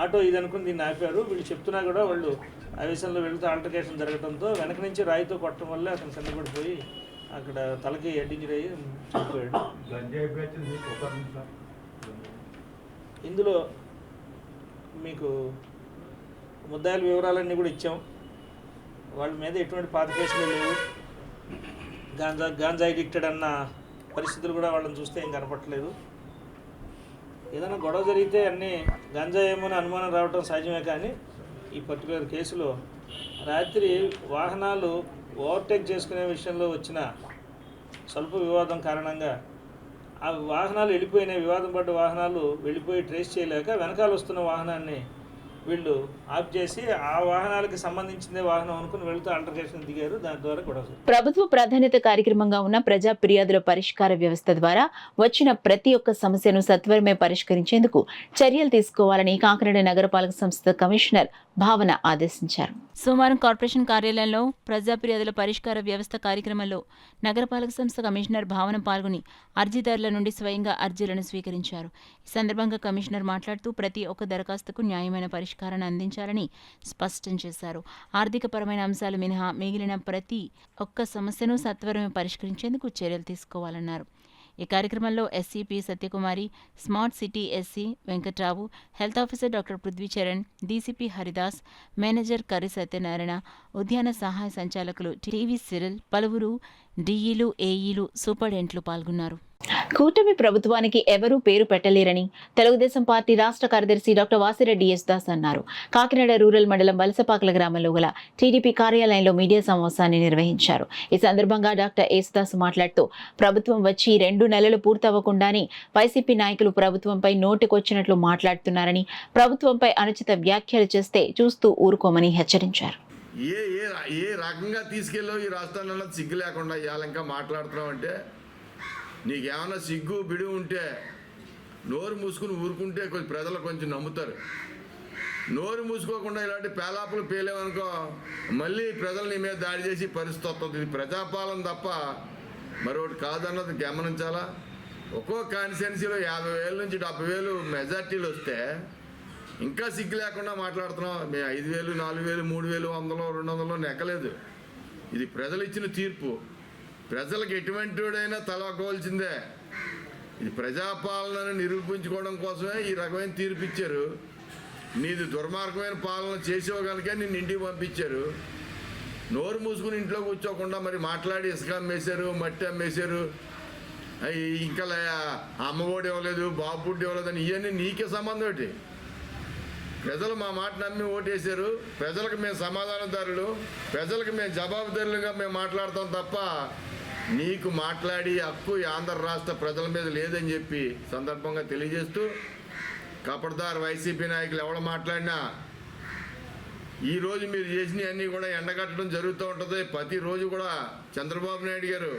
[SPEAKER 13] ఆటో ఇది అనుకుని దీన్ని ఆపారు. వీళ్ళు చెప్తున్నా కూడా వాళ్ళు ఆవేశంలో వీళ్ళతో ఆల్టర్కేషన్ జరగడంతో వెనక నుంచి రాయితో కొట్టడం వల్ల అతను చనిపడిపోయి అక్కడ తలకి హెడ్ ఇంజరీ అయ్యి చనిపోయాడు. ఇందులో మీకు ముద్దాయిల వివరాలన్నీ కూడా ఇచ్చాం. వాళ్ళ మీద ఎటువంటి పాత కేసులు లేవు. గాంజా అడిక్టెడ్ అన్న పరిస్థితులు కూడా వాళ్ళని చూస్తే ఏం కనపట్లేదు. ఏదైనా గొడవ జరిగితే అన్నీ గాంజా ఏమో అనుమానం రావడం సహజమే, కానీ ఈ పర్టికులర్ కేసులో రాత్రి వాహనాలు ఓవర్టేక్ చేసుకునే విషయంలో వచ్చిన స్వల్ప వివాదం కారణంగా ఆ వాహనాలు వెళ్ళిపోయినాయి. వివాదం పడ్డ వాహనాలు వెళ్ళిపోయి ట్రేస్ చేయలేక వెనకాల వస్తున్న వాహనాన్ని వీళ్ళు ఆఫ్ చేసి ఆ వాహనాలకు సంబంధించిందే వాహనం అనుకుని వెళ్తూ ఆల్టర్కేషన్ దిగారు. దాని ద్వారా కూడా
[SPEAKER 4] ప్రభుత్వ ప్రాధాన్యత కార్యక్రమంగా ఉన్న ప్రజా ఫిర్యాదుల పరిష్కార వ్యవస్థ ద్వారా వచ్చిన ప్రతి ఒక్క సమస్యను సత్వరమే పరిష్కరించేందుకు చర్యలు తీసుకోవాలని కాకినాడ నగరపాలక సంస్థ కమిషనర్ భావన ఆదేశించారు.
[SPEAKER 2] సోమవారం కార్పొరేషన్ కార్యాలయంలో ప్రజా ఫిర్యాదుల పరిష్కార వ్యవస్థ కార్యక్రమంలో నగరపాలక సంస్థ కమిషనర్ భావన పాల్గొని అర్జీదారుల నుండి స్వయంగా అర్జీలను స్వీకరించారు. ఈ సందర్భంగా కమిషనర్ మాట్లాడుతూ ప్రతి ఒక్క దరఖాస్తుకు న్యాయమైన పరిష్కారాన్ని అందించాలని స్పష్టం చేశారు. ఆర్థికపరమైన అంశాలు మినహా మిగిలిన ప్రతి ఒక్క సమస్యను సత్వరమే పరిష్కరించేందుకు చర్యలు తీసుకోవాలన్నారు. ఈ కార్యక్రమంలో SCP Satyakumari, smart city SC Venkatrao, health officer doctor Prithvi Charan, DCP Haridas, manager Karri Satyanarayana, ఉద్యాన సహాయ సంచాలకులు టీవీ సిరిల్, పలువురు డీఈలు, ఏఈలు, సూపరింటెండెంట్లు పాల్గొన్నారు.
[SPEAKER 4] కూటమి ప్రభుత్వానికి ఎవరూ పేరు పెట్టలేరని తెలుగుదేశం పార్టీ రాష్ట్ర కార్యదర్శి డాక్టర్ వాసిరెడ్డి ఎస్ దాస్ అన్నారు. కాకినాడ రూరల్ మండలం వలసపాకల గ్రామంలో గల టీడీపీ కార్యాలయంలో మీడియా సమావేశాన్ని నిర్వహించారు. ఈ సందర్భంగా డాక్టర్ ఎస్ దాస్ మాట్లాడుతూ ప్రభుత్వం వచ్చి 2 నెలలు పూర్తవ్వకుండానే వైసీపీ నాయకులు ప్రభుత్వంపై నోటికొచ్చినట్లు మాట్లాడుతున్నారని, ప్రభుత్వంపై అనుచిత వ్యాఖ్యలు చేస్తే చూస్తూ ఊరుకోమని హెచ్చరించారు.
[SPEAKER 15] ఏ రకంగా తీసుకెళ్ళో ఈ రాష్ట్రాల్లో సిగ్గు లేకుండా ఇవాళ ఇంకా మాట్లాడుతున్నావు అంటే, నీకేమన్నా సిగ్గు బిడి ఉంటే నోరు మూసుకుని ఊరుకుంటే ప్రజలు కొంచెం నమ్ముతారు. నోరు మూసుకోకుండా ఇలాంటి పేలాపులు పేలేమనుకో మళ్ళీ ప్రజలు నీ మీద దాడి చేసి పరిస్థితి వస్తుంది. ఇది ప్రజాపాలన తప్ప మరొకటి కాదన్నది గమనించాలా. ఒక్కో కాన్స్టిట్యున్సీలో 50,000 నుంచి 70,000 మెజార్టీలు వస్తే ఇంకా సిగ్గు లేకుండా మాట్లాడుతున్నాం. మేము 5,000, 4,000, 3,000, 100, 200 నెక్కలేదు. ఇది ప్రజలు ఇచ్చిన తీర్పు. ప్రజలకు ఎటువంటివాడైనా తలకోవాల్సిందే. ఇది ప్రజాపాలనను నిరూపించుకోవడం కోసమే ఈ రకమైన తీర్పు ఇచ్చారు. నీది దుర్మార్గమైన పాలన చేసేవు కనుక నిన్ను ఇంటికి పంపించారు. నోరు మూసుకుని ఇంట్లో కూర్చోకుండా మరి మాట్లాడి ఇసుక అమ్మేశారు, మట్టి అమ్మేశారు, ఇంకా అమ్మఒడి ఇవ్వలేదు, బాబుడ్డి ఇవ్వలేదు అని ఇవన్నీ నీకే సంబంధం ఏంటి? ప్రజలు మా మాట నమ్మి ఓటేశారు. ప్రజలకు మేము సమాధానదారులు, ప్రజలకు మేము జవాబుదారులుగా మేము మాట్లాడతాం తప్ప నీకు మాట్లాడి హక్కు ఆంధ్ర రాష్ట్ర ప్రజల మీద లేదని చెప్పి సందర్భంగా తెలియజేస్తూ, కపడదారు వైసీపీ నాయకులు ఎవరు మాట్లాడినా ఈరోజు మీరు చేసినవన్నీ కూడా ఎండగట్టడం జరుగుతూ ఉంటుంది. ప్రతిరోజు కూడా చంద్రబాబు నాయుడు గారు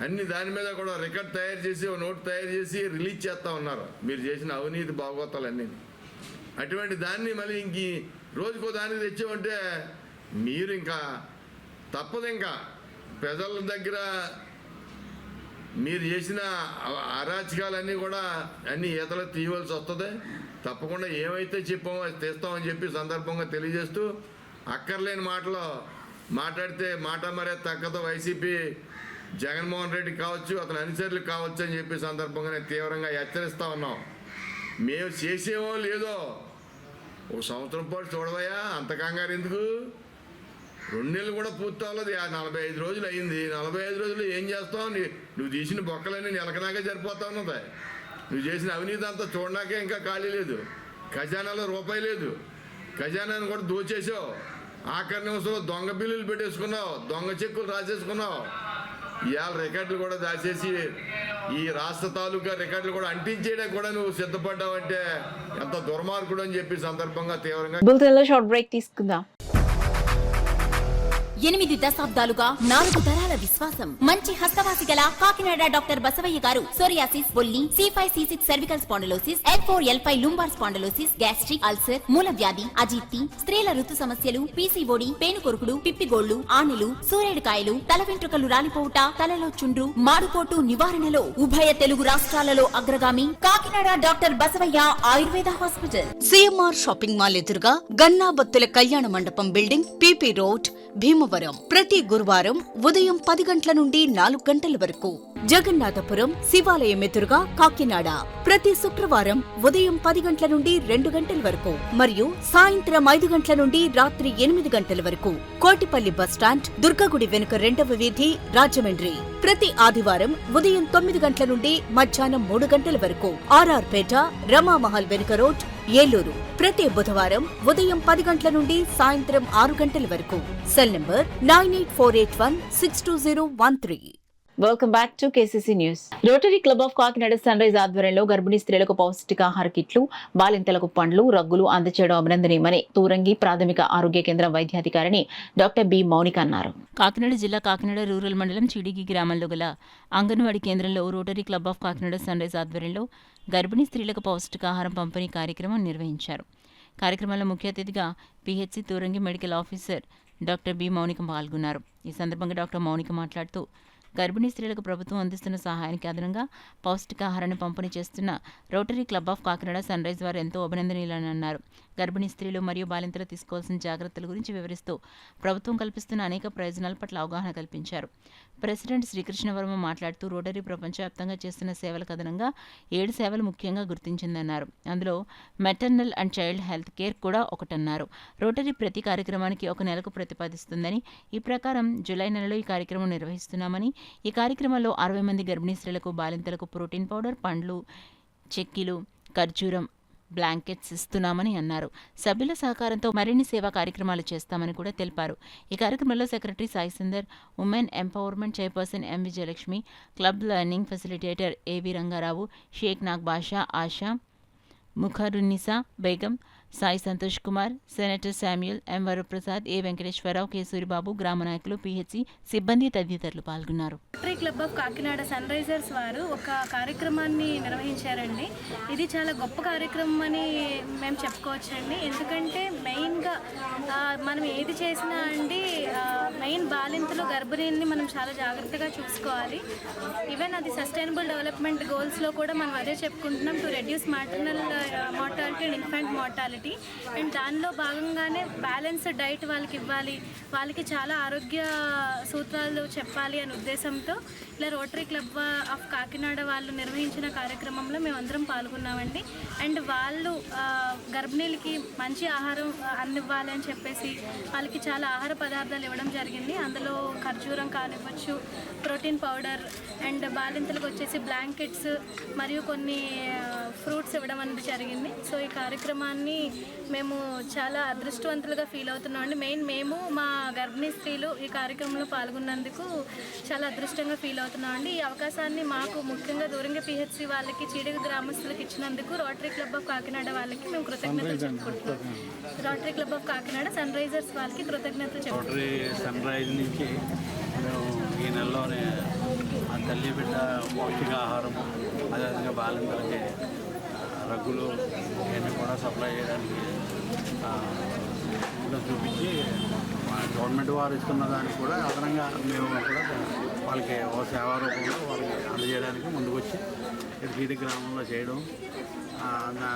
[SPEAKER 15] అన్ని దాని మీద కూడా రికార్డ్ తయారు చేసి నోట్ తయారు చేసి రిలీజ్ చేస్తూ ఉన్నారు మీరు చేసిన అవినీతి భాగవతాలన్నీ. అటువంటి దాన్ని మళ్ళీ ఇంక రోజుకో దానికి తెచ్చామంటే మీరు ఇంకా తప్పదు. ఇంకా ప్రజల దగ్గర మీరు చేసిన అరాచకాలన్నీ కూడా అన్ని ఈతలు తీయవలసి వస్తుంది. తప్పకుండా ఏమైతే చెప్పామో అది తెస్తామని చెప్పి సందర్భంగా తెలియజేస్తూ, అక్కర్లేని మాటలు మాట్లాడితే మాట మరే తగ్గదో వైసీపీ జగన్మోహన్ రెడ్డి కావచ్చు, అతని అనుచరులు కావచ్చు అని చెప్పి సందర్భంగా నేను తీవ్రంగా హెచ్చరిస్తూ ఉన్నాం. మేము చేసేమో లేదో 1 సంవత్సరం పాటు చూడవయ్యా, అంత కంగారు ఎందుకు? 2 నెలలు కూడా పూర్తి అవ్వలేదు, 45 రోజులు అయింది. 45 రోజులు ఏం చేస్తావు? నువ్వు తీసిన బొక్కలన్నీ నెలకనాకే సరిపోతా ఉన్నది. నువ్వు చేసిన అవినీతి అంతా చూడడాకే ఇంకా ఖాళీ లేదు. ఖజానాలో రూపాయి లేదు. ఖజానాను కూడా దోచేసావు. ఆఖరి నిమిషంలో దొంగ బిల్లులు పెట్టేసుకున్నావు, దొంగ చెక్కులు రాసేసుకున్నావు. ఇవాళ రికార్డులు కూడా దాచేసి ఈ రాష్ట్ర తాలూకా రికార్డులు కూడా అంటించేయడానికి కూడా నువ్వు సిద్ధపడ్డావంటే ఎంత దుర్మార్గుడు అని చెప్పి సందర్భంగా తీవ్రంగా
[SPEAKER 4] బులెటిన్లో షార్ట్ బ్రేక్ తీసుకుందాం.
[SPEAKER 3] 8 దశాబ్దాలుగా 4 తరాల విశ్వాసం. మంచి హస్తవాసి గల కాకినాడ డాక్టర్ బసవయ్య గారు సోరియాసిస్, బొల్లి, C5, C6 cervical spondylosis, L4, L5 lumbar spondylosis, gastric ulcer, మూల వ్యాధి, అజీర్తి, స్త్రీల ఋతు సమస్యలు, PCOD, పేనుకొరుకుడు, పిప్పిగోళ్లు, ఆనెలు, సూరేడుకాయలు, తల వెంట్రుకలు రాలిపోవుట, తలలో చుండ్రు, మాడుపోటు నివారణలో ఉభయ తెలుగు రాష్ట్రాలలో అగ్రగామి Kakinada doctor Basavaiah Ayurveda hospital. CMR shopping mall ఎదురుగా గన్నాబత్తుల కళ్యాణ మండపం బిల్డింగ్, PP రోడ్, భీమవరం. ప్రతి గురువారం ఉదయం 10 గంటల నుండి 4 గంటల వరకు. జగన్నాథపురం శివాలయం ఎదురుగా కాకినాడ ప్రతి శుక్రవారం ఉదయం 10 గంటల నుండి 2 గంటల వరకు మరియు సాయంత్రం 5 గంటల నుండి రాత్రి 8 గంటల వరకు. కోటిపల్లి బస్టాండ్, దుర్గగుడి వెనుక 2వ వీధి, రాజమండ్రి ప్రతి ఆదివారం ఉదయం 9 గంటల నుండి మధ్యాహ్నం 3 గంటల వరకు. RR పేట, రమామహల్ వెనుక రోడ్, ఏలూరు ప్రతి బుధవారం ఉదయం 10 గంటల నుండి సాయంత్రం 6 గంటల వరకు. Cell number 9848162013.
[SPEAKER 4] Welcome back to KCC news. Rotary club of Kakinada sunrise ఆధ్వర్యంలో గర్భిణీ స్త్రీలకు పౌష్టికాహార కిట్లు, బాలింతలకు పండ్లు, రగ్గులు అందచేయడం అభినందనీయమని తూరంగి ప్రాథమిక ఆరోగ్య కేంద్రం వైద్యాధికారిని డాక్టర్ బి మౌనిక అన్నారు.
[SPEAKER 2] కాకినాడ జిల్లా కాకినాడ రూరల్ మండలం చిడిగి గ్రామంలో గల అంగన్వాడీ కేంద్రంలో rotary club of Kakinada sunrise ఆధ్వర్యంలో గర్భిణీ స్త్రీలకు పౌష్టికాహారం పంపిణీ కార్యక్రమం నిర్వహించారు. కార్యక్రమంలో ముఖ్య అతిథిగా PHC Turangi medical officer doctor B Mounika పాల్గొన్నారు. ఈ సందర్భంగా డాక్టర్ మౌనిక మాట్లాడుతూ గర్భిణీ స్త్రీలకు ప్రభుత్వం అందిస్తున్న సహాయానికి అదనంగా పౌష్టికాహారాన్ని పంపిణీ చేస్తున్న rotary club of Kakinada sunrise వారు ఎంతో అభినందనీయులని అన్నారు. గర్భిణీ స్త్రీలు మరియు బాలింతలు తీసుకోవాల్సిన జాగ్రత్తల గురించి వివరిస్తూ ప్రభుత్వం కల్పిస్తున్న అనేక ప్రయోజనాల పట్ల అవగాహన కల్పించారు. ప్రెసిడెంట్ శ్రీకృష్ణవర్మ మాట్లాడుతూ రోటరీ ప్రపంచవ్యాప్తంగా చేస్తున్న సేవలకు అదనంగా 7 సేవలు ముఖ్యంగా గుర్తించిందన్నారు. అందులో maternal and child health care కూడా ఒకటన్నారు. రోటరీ ప్రతి కార్యక్రమానికి 1 నెలకు ప్రతిపాదిస్తుందని, ఈ ప్రకారం జూలై నెలలో ఈ కార్యక్రమం నిర్వహిస్తున్నామని, ఈ కార్యక్రమంలో 60 మంది గర్భిణీ స్త్రీలకు, బాలింతలకు ప్రోటీన్ పౌడర్, పండ్లు, చెక్కీలు, ఖర్జూరం, బ్లాంకెట్స్ ఇస్తున్నామని అన్నారు. సభ్యుల సహకారంతో మరిన్ని సేవా కార్యక్రమాలు చేస్తామని కూడా తెలిపారు. ఈ కార్యక్రమంలో secretary Sai Sundar, women empowerment chairperson M Vijayalakshmi, club learning facilitator AV Rangarao, Sheikh Nag Basha, Asha, Mukharunnisa Begum, Sai Santosh Kumar, senator Samuel, M Varaprasad, A Venkateswararao, K Suribabu, గ్రామ నాయకులు, PHC సిబ్బంది తదితరులు పాల్గొన్నారు.
[SPEAKER 6] Rotary club of Kakinada sun risers వారు ఒక కార్యక్రమాన్ని నిర్వహించారండి. ఇది చాలా గొప్ప కార్యక్రమం అని మేము చెప్పుకోవచ్చండి. ఎందుకంటే మెయిన్గా మనం ఏది చేసినా అండి మెయిన్ బాలింతలు, గర్భిణీల్ని మనం చాలా జాగ్రత్తగా చూసుకోవాలి. ఈవెన్ అది సస్టైనబుల్ డెవలప్మెంట్ గోల్స్లో కూడా మనం అదే చెప్పుకుంటున్నాం, to reduce maternal mortality and infant mortality. And దానిలో భాగంగానే బ్యాలెన్స్డ్ డైట్ వాళ్ళకి ఇవ్వాలి, వాళ్ళకి చాలా ఆరోగ్య సూత్రాలు చెప్పాలి అనే ఉద్దేశంతో ఇలా రోటరీ క్లబ్ ఆఫ్ కాకినాడ వాళ్ళు నిర్వహించిన కార్యక్రమంలో మేమందరం పాల్గొన్నామండి. అండ్ వాళ్ళు గర్భిణీలకి మంచి ఆహారం అందివ్వాలి అని చెప్పేసి వాళ్ళకి చాలా ఆహార పదార్థాలు ఇవ్వడం జరిగింది. అందులో ఖర్జూరం కానివ్వచ్చు, ప్రోటీన్ పౌడర్, అండ్ బాలింతలకు వచ్చేసి బ్లాంకెట్స్ మరియు కొన్ని ఫ్రూట్స్ ఇవ్వడం అనేది జరిగింది. సో ఈ కార్యక్రమాన్ని మేము చాలా అదృష్టవంతులుగా ఫీల్ అవుతున్నామండి. మేము మా గర్భిణీ స్త్రీలు ఈ కార్యక్రమంలో పాల్గొన్నందుకు చాలా అదృష్టంగా ఫీల్ అవుతున్నామండి. ఈ అవకాశాన్ని మాకు ముఖ్యంగా దూరంగా PHC వాళ్ళకి, చీడిగ గ్రామస్తులకు ఇచ్చినందుకు రోటరీ క్లబ్ ఆఫ్ కాకినాడ వాళ్ళకి మేము కృతజ్ఞతలు చెప్పుకుంటున్నాం. Rotary club of Kakinada sun Risers వాళ్ళకి కృతజ్ఞతలు చెప్పుకుంటున్నాం.
[SPEAKER 16] రోటరీ సన్ రైజ్ నుంచి ఈ నెలలోనే తల్లి బిడ్డ పౌష్టికాహారం, అదేవిధంగా బాలింతలకి రగ్గులు ఇవన్నీ కూడా సప్లై చేయడానికి చూపించి గవర్నమెంట్ వారు ఇస్తున్న దానికి కూడా అదనంగా మేము కూడా వాళ్ళకి ఓ సేవా రూపంలో వాళ్ళకి అందజేయడానికి ముందుకు వచ్చి చీడి గ్రామంలో చేయడం,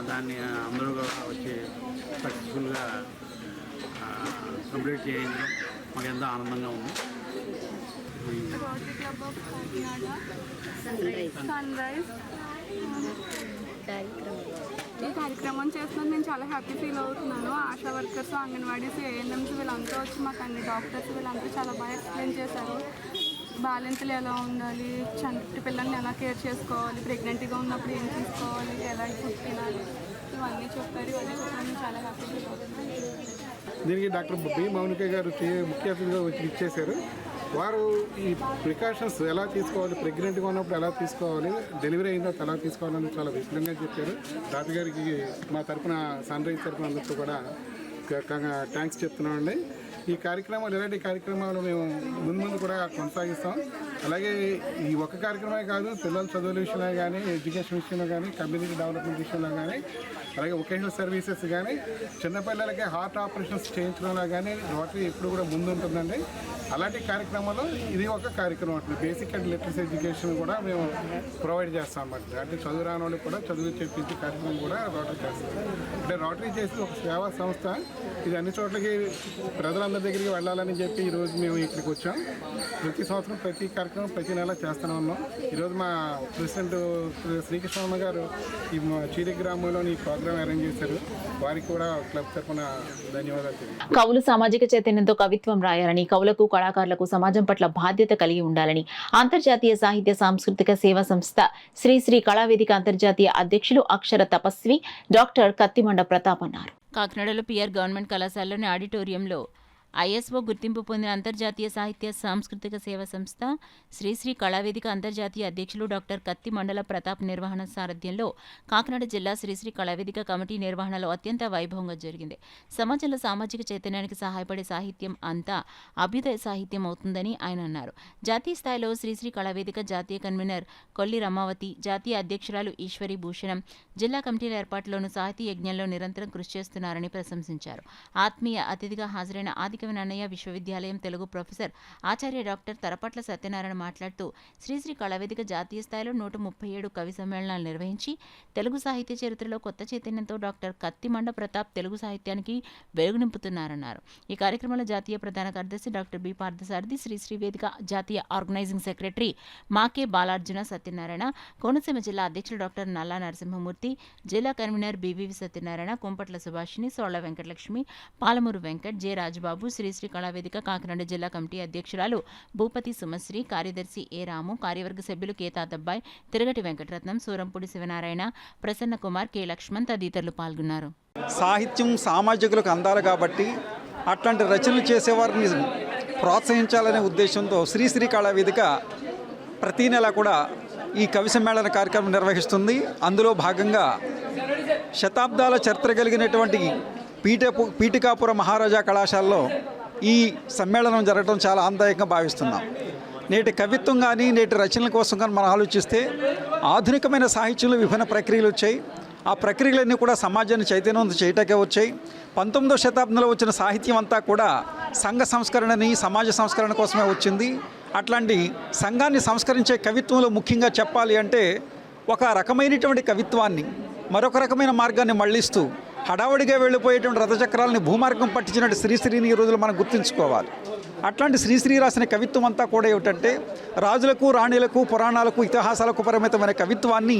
[SPEAKER 16] దాన్ని అందరూ వచ్చి సక్సెస్ఫుల్గా కంప్లీట్ చేయించడం మాకు ఎంతో ఆనందంగా ఉంది.
[SPEAKER 6] Rotary club of Kakinada sunrise ఈ కార్యక్రమం చేస్తున్నది నేను చాలా హ్యాపీ ఫీల్ అవుతున్నాను. ఆశా వర్కర్స్, అంగన్వాడీస్, ANMs వీళ్ళంతా వచ్చి మాకు అన్ని డాక్టర్స్ వీళ్ళంతా చాలా బాగా ఎక్స్ప్లెయిన్ చేశారు. బాలింతలు ఎలా ఉండాలి, చంటి పిల్లల్ని ఎలా కేర్ చేసుకోవాలి, ప్రెగ్నెంట్గా ఉన్నప్పుడు ఏం తీసుకోవాలి, ఎలా ఫుడ్ తినాలి, ఇవన్నీ చెప్పారు. ఇవన్నీ చెప్పడం చాలా హ్యాపీ ఫీల్ అవుతున్నాను.
[SPEAKER 17] దీనికి డాక్టర్ బి మౌనిక గారు ముఖ్య అతిథిగా వచ్చి ఇచ్చేశారు. వారు ఈ ప్రికాషన్స్ ఎలా తీసుకోవాలి, ప్రెగ్నెంట్గా ఉన్నప్పుడు ఎలా తీసుకోవాలి, డెలివరీ అయిన తర్వాత ఎలా తీసుకోవాలని చాలా విపులంగా చెప్పారు. డాక్టర్ గారికి మా తరఫున సన్ రైజ్ తరఫున అందరితో కూడా థ్యాంక్స్ చెప్తున్నామండి. ఈ కార్యక్రమాలు, ఇలాంటి కార్యక్రమాలు మేము ముందు కూడా కొనసాగిస్తాం. అలాగే ఈ ఒక్క కార్యక్రమే కాదు, పిల్లల చదువుల విషయంలో కానీ, ఎడ్యుకేషన్ విషయంలో కానీ, కమ్యూనిటీ డెవలప్మెంట్ విషయంలో కానీ, అలాగే వొకేషనల్ సర్వీసెస్ కానీ, చిన్నపిల్లలకి హార్ట్ ఆపరేషన్స్ చేయించడంలో కానీ రోటరీ ఎప్పుడు కూడా ముందు ఉంటుందండి. అలాంటి కార్యక్రమాల్లో ఇది ఒక కార్యక్రమం అంటుంది. బేసిక్ అండ్ లిటరసీ ఎడ్యుకేషన్ కూడా మేము ప్రొవైడ్ చేస్తాం అన్నమాట. అంటే చదువు రాని వాళ్ళకి కూడా చదువు చెప్పించే కార్యక్రమం కూడా రోటరీ చేస్తాం. అంటే రోటరీ చేసి ఒక సేవా సంస్థ, ఇది అన్ని చోట్లకి ప్రజలందరి దగ్గరికి వెళ్ళాలని చెప్పి ఈరోజు మేము ఇక్కడికి వచ్చాం. ప్రతి సంవత్సరం ప్రతి కార్యక్రమం ప్రతి నెల చేస్తూనే ఉన్నాం. ఈరోజు మా ప్రెసిడెంట్ శ్రీకృష్ణ గారు ఈ చీడి గ్రామంలోని ఈ ప్రోగ్రామ్ అరేంజ్ చేశారు. వారికి కూడా క్లబ్ తరఫున ధన్యవాదాలు.
[SPEAKER 4] కవులు సామాజిక చైతన్యంతో కవిత్వం రాయాలని, కవులకు కళాకారులకు సమాజం పట్ల బాధ్యత కలిగి ఉండాలని అంతర్జాతీయ సాహిత్య సాంస్కృతిక సేవా సంస్థ శ్రీ కళావేదిక అంతర్జాతీయ అధ్యక్షులు అక్షర తపస్వి డాక్టర్ కత్తిమండ ప్రతాప్ అన్నారు.
[SPEAKER 2] కాకినాడలో పిఆర్ గవర్నమెంట్ కళాశాలలోని ఆడిటోరియంలో ఐఎస్ఓ గుర్తింపు పొందిన అంతర్జాతీయ సాహిత్య సాంస్కృతిక సేవా సంస్థ శ్రీ కళావేదిక అంతర్జాతీయ అధ్యక్షులు డాక్టర్ కత్తి మండల ప్రతాప్ నిర్వహణ సారథ్యంలో కాకినాడ జిల్లా శ్రీ కళావేదిక కమిటీ నిర్వహణలో అత్యంత వైభవంగా జరిగింది. సమాజంలో సామాజిక చైతన్యానికి సహాయపడే సాహిత్యం అంతా అభ్యుదయ సాహిత్యం అవుతుందని ఆయన అన్నారు. జాతీయ స్థాయిలో శ్రీ కళావేదిక జాతీయ కన్వీనర్ కొల్లి రమావతి, జాతీయ అధ్యక్షురాలు ఈశ్వరి భూషణం జిల్లా కమిటీల ఏర్పాటులోనూ సాహితీ యజ్ఞంలో నిరంతరం కృషి చేస్తున్నారని ప్రశంసించారు. ఆత్మీయ అతిథిగా హాజరైన ఆదికవి నన్నయ్య విశ్వవిద్యాలయం తెలుగు ప్రొఫెసర్ ఆచార్య డాక్టర్ తరపట్ల సత్యనారాయణ మాట్లాడుతూ శ్రీ కళావేదిక జాతీయ స్థాయిలో 137 కవి సమ్మేళనాలు నిర్వహించి తెలుగు సాహిత్య చరిత్రలో కొత్త చైతన్యంతో డాక్టర్ కత్తిమండ ప్రతాప్ తెలుగు సాహిత్యానికి వెలుగు నింపుతున్నారన్నారు. ఈ కార్యక్రమంలో జాతీయ ప్రధాన కార్యదర్శి డాక్టర్ బి పార్థసారథి, శ్రీ వేదిక జాతీయ ఆర్గనైజింగ్ సెక్రటరీ మాకే బాలార్జున సత్యనారాయణ, కోనసీమ జిల్లా అధ్యక్షులు డాక్టర్ నల్లా నరసింహమూర్తి, జిల్లా convener BVV Satyanarayana, Kompatla Subhashini, Solla Venkatalakshmi, Palamuru Venkat, J Rajababu, Sri Kalavedika Kakinada జిల్లా కమిటీ అధ్యక్షురాలు భూపతి సుమశ్రీ, కార్యదర్శి ఏ రాము, కార్యవర్గ సభ్యులు కె తాతబ్బాయి, తిరగటి వెంకటరత్నం, సూరంపూడి శివనారాయణ, ప్రసన్న కుమార్, కె లక్ష్మణ్ తదితరులు పాల్గొన్నారు.
[SPEAKER 18] సాహిత్యం సామాజికులకు అందాలి కాబట్టి అట్లాంటి రచనలు చేసేవారిని ప్రోత్సహించాలనే ఉద్దేశంతో శ్రీ కళావేదిక ప్రతి నెల కూడా ఈ కవి సమ్మేళన కార్యక్రమం నిర్వహిస్తుంది. అందులో భాగంగా శతాబ్దాల చరిత్ర కలిగినటువంటి పీఠికాపురం మహారాజా కళాశాలలో ఈ సమ్మేళనం జరగడం చాలా ఆనందదాయకంగా భావిస్తున్నాం. నేటి కవిత్వం కానీ, నేటి రచనల కోసం కానీ మనం ఆలోచిస్తే ఆధునికమైన సాహిత్యంలో విభిన్న ప్రక్రియలు వచ్చాయి. ఆ ప్రక్రియలన్నీ కూడా సమాజాన్ని చైతన్యవంతం చేయటాకే వచ్చాయి. 19వ శతాబ్దంలో వచ్చిన సాహిత్యం అంతా కూడా సంఘ సంస్కరణని, సమాజ సంస్కరణ కోసమే వచ్చింది. అట్లాంటి సంఘాన్ని సంస్కరించే కవిత్వంలో ముఖ్యంగా చెప్పాలి అంటే ఒక రకమైనటువంటి కవిత్వాన్ని మరొక రకమైన మార్గాన్ని మళ్లిస్తూ హడావడిగా వెళ్ళిపోయేటువంటి రథచక్రాలని భూమార్గం పట్టించినట్టు శ్రీని ఈ రోజులు మనం గుర్తుంచుకోవాలి. అట్లాంటి శ్రీ రాసిన కవిత్వం అంతా కూడా ఏమిటంటే రాజులకు, రాణిలకు, పురాణాలకు, ఇతిహాసాలకు పరిమితమైన కవిత్వాన్ని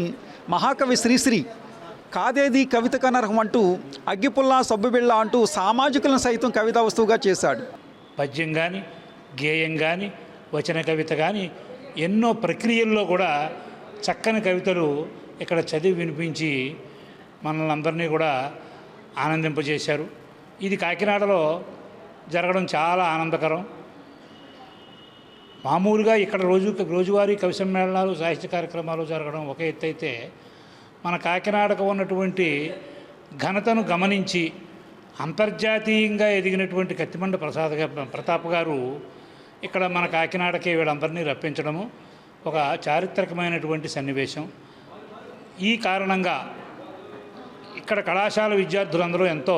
[SPEAKER 18] మహాకవి శ్రీశ్రీ కాదేది కవిత కనర్హం అంటూ, అగ్గిపుల్ల సబ్బుబిళ్ళ అంటూ సామాజికులను సైతం కవితా వస్తువుగా చేశాడు.
[SPEAKER 19] పద్యం కానీ, గేయం కానీ, వచన కవిత కానీ ఎన్నో ప్రక్రియల్లో కూడా చక్కని కవితలు ఇక్కడ చదివి వినిపించి మనల్ని అందరినీ కూడా ఆనందింపజేశారు. ఇది కాకినాడలో జరగడం చాలా ఆనందకరం. మామూలుగా ఇక్కడ రోజువారీ కవి సమ్మేళనాలు, సాహిత్య కార్యక్రమాలు జరగడం ఒక ఎత్తు అయితే, మన కాకినాడకు ఉన్నటువంటి ఘనతను గమనించి అంతర్జాతీయంగా ఎదిగినటువంటి కత్తిమండ ప్రతాప్ గారు ఇక్కడ మన కాకినాడకే వీళ్ళందరినీ రప్పించడము ఒక చారిత్రకమైనటువంటి సన్నివేశం. ఈ కారణంగా ఇక్కడ కళాశాల విద్యార్థులందరూ ఎంతో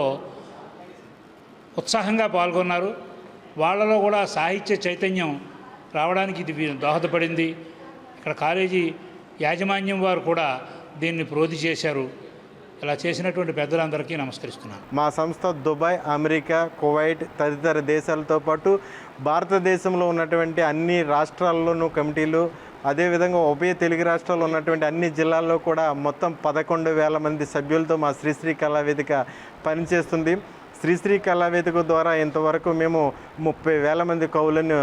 [SPEAKER 19] ఉత్సాహంగా పాల్గొన్నారు. వాళ్ళలో కూడా సాహిత్య చైతన్యం రావడానికి ఇది దోహదపడింది. ఇక్కడ కాలేజీ యాజమాన్యం వారు కూడా దీన్ని ప్రోధి చేశారు. ఇలా చేసినటువంటి పెద్దలందరికీ నమస్కరిస్తున్నాను.
[SPEAKER 20] మా సంస్థ దుబాయ్, అమెరికా, కువైట్ తదితర దేశాలతో పాటు భారతదేశంలో ఉన్నటువంటి అన్ని రాష్ట్రాల్లోనూ కమిటీలు, అదేవిధంగా ఉభయ తెలుగు రాష్ట్రాల్లో ఉన్నటువంటి అన్ని జిల్లాల్లో కూడా మొత్తం 11,000 మంది సభ్యులతో మా శ్రీ కళావేదిక పనిచేస్తుంది. శ్రీ కళావేదిక ద్వారా ఇంతవరకు మేము 30,000 మంది కవులను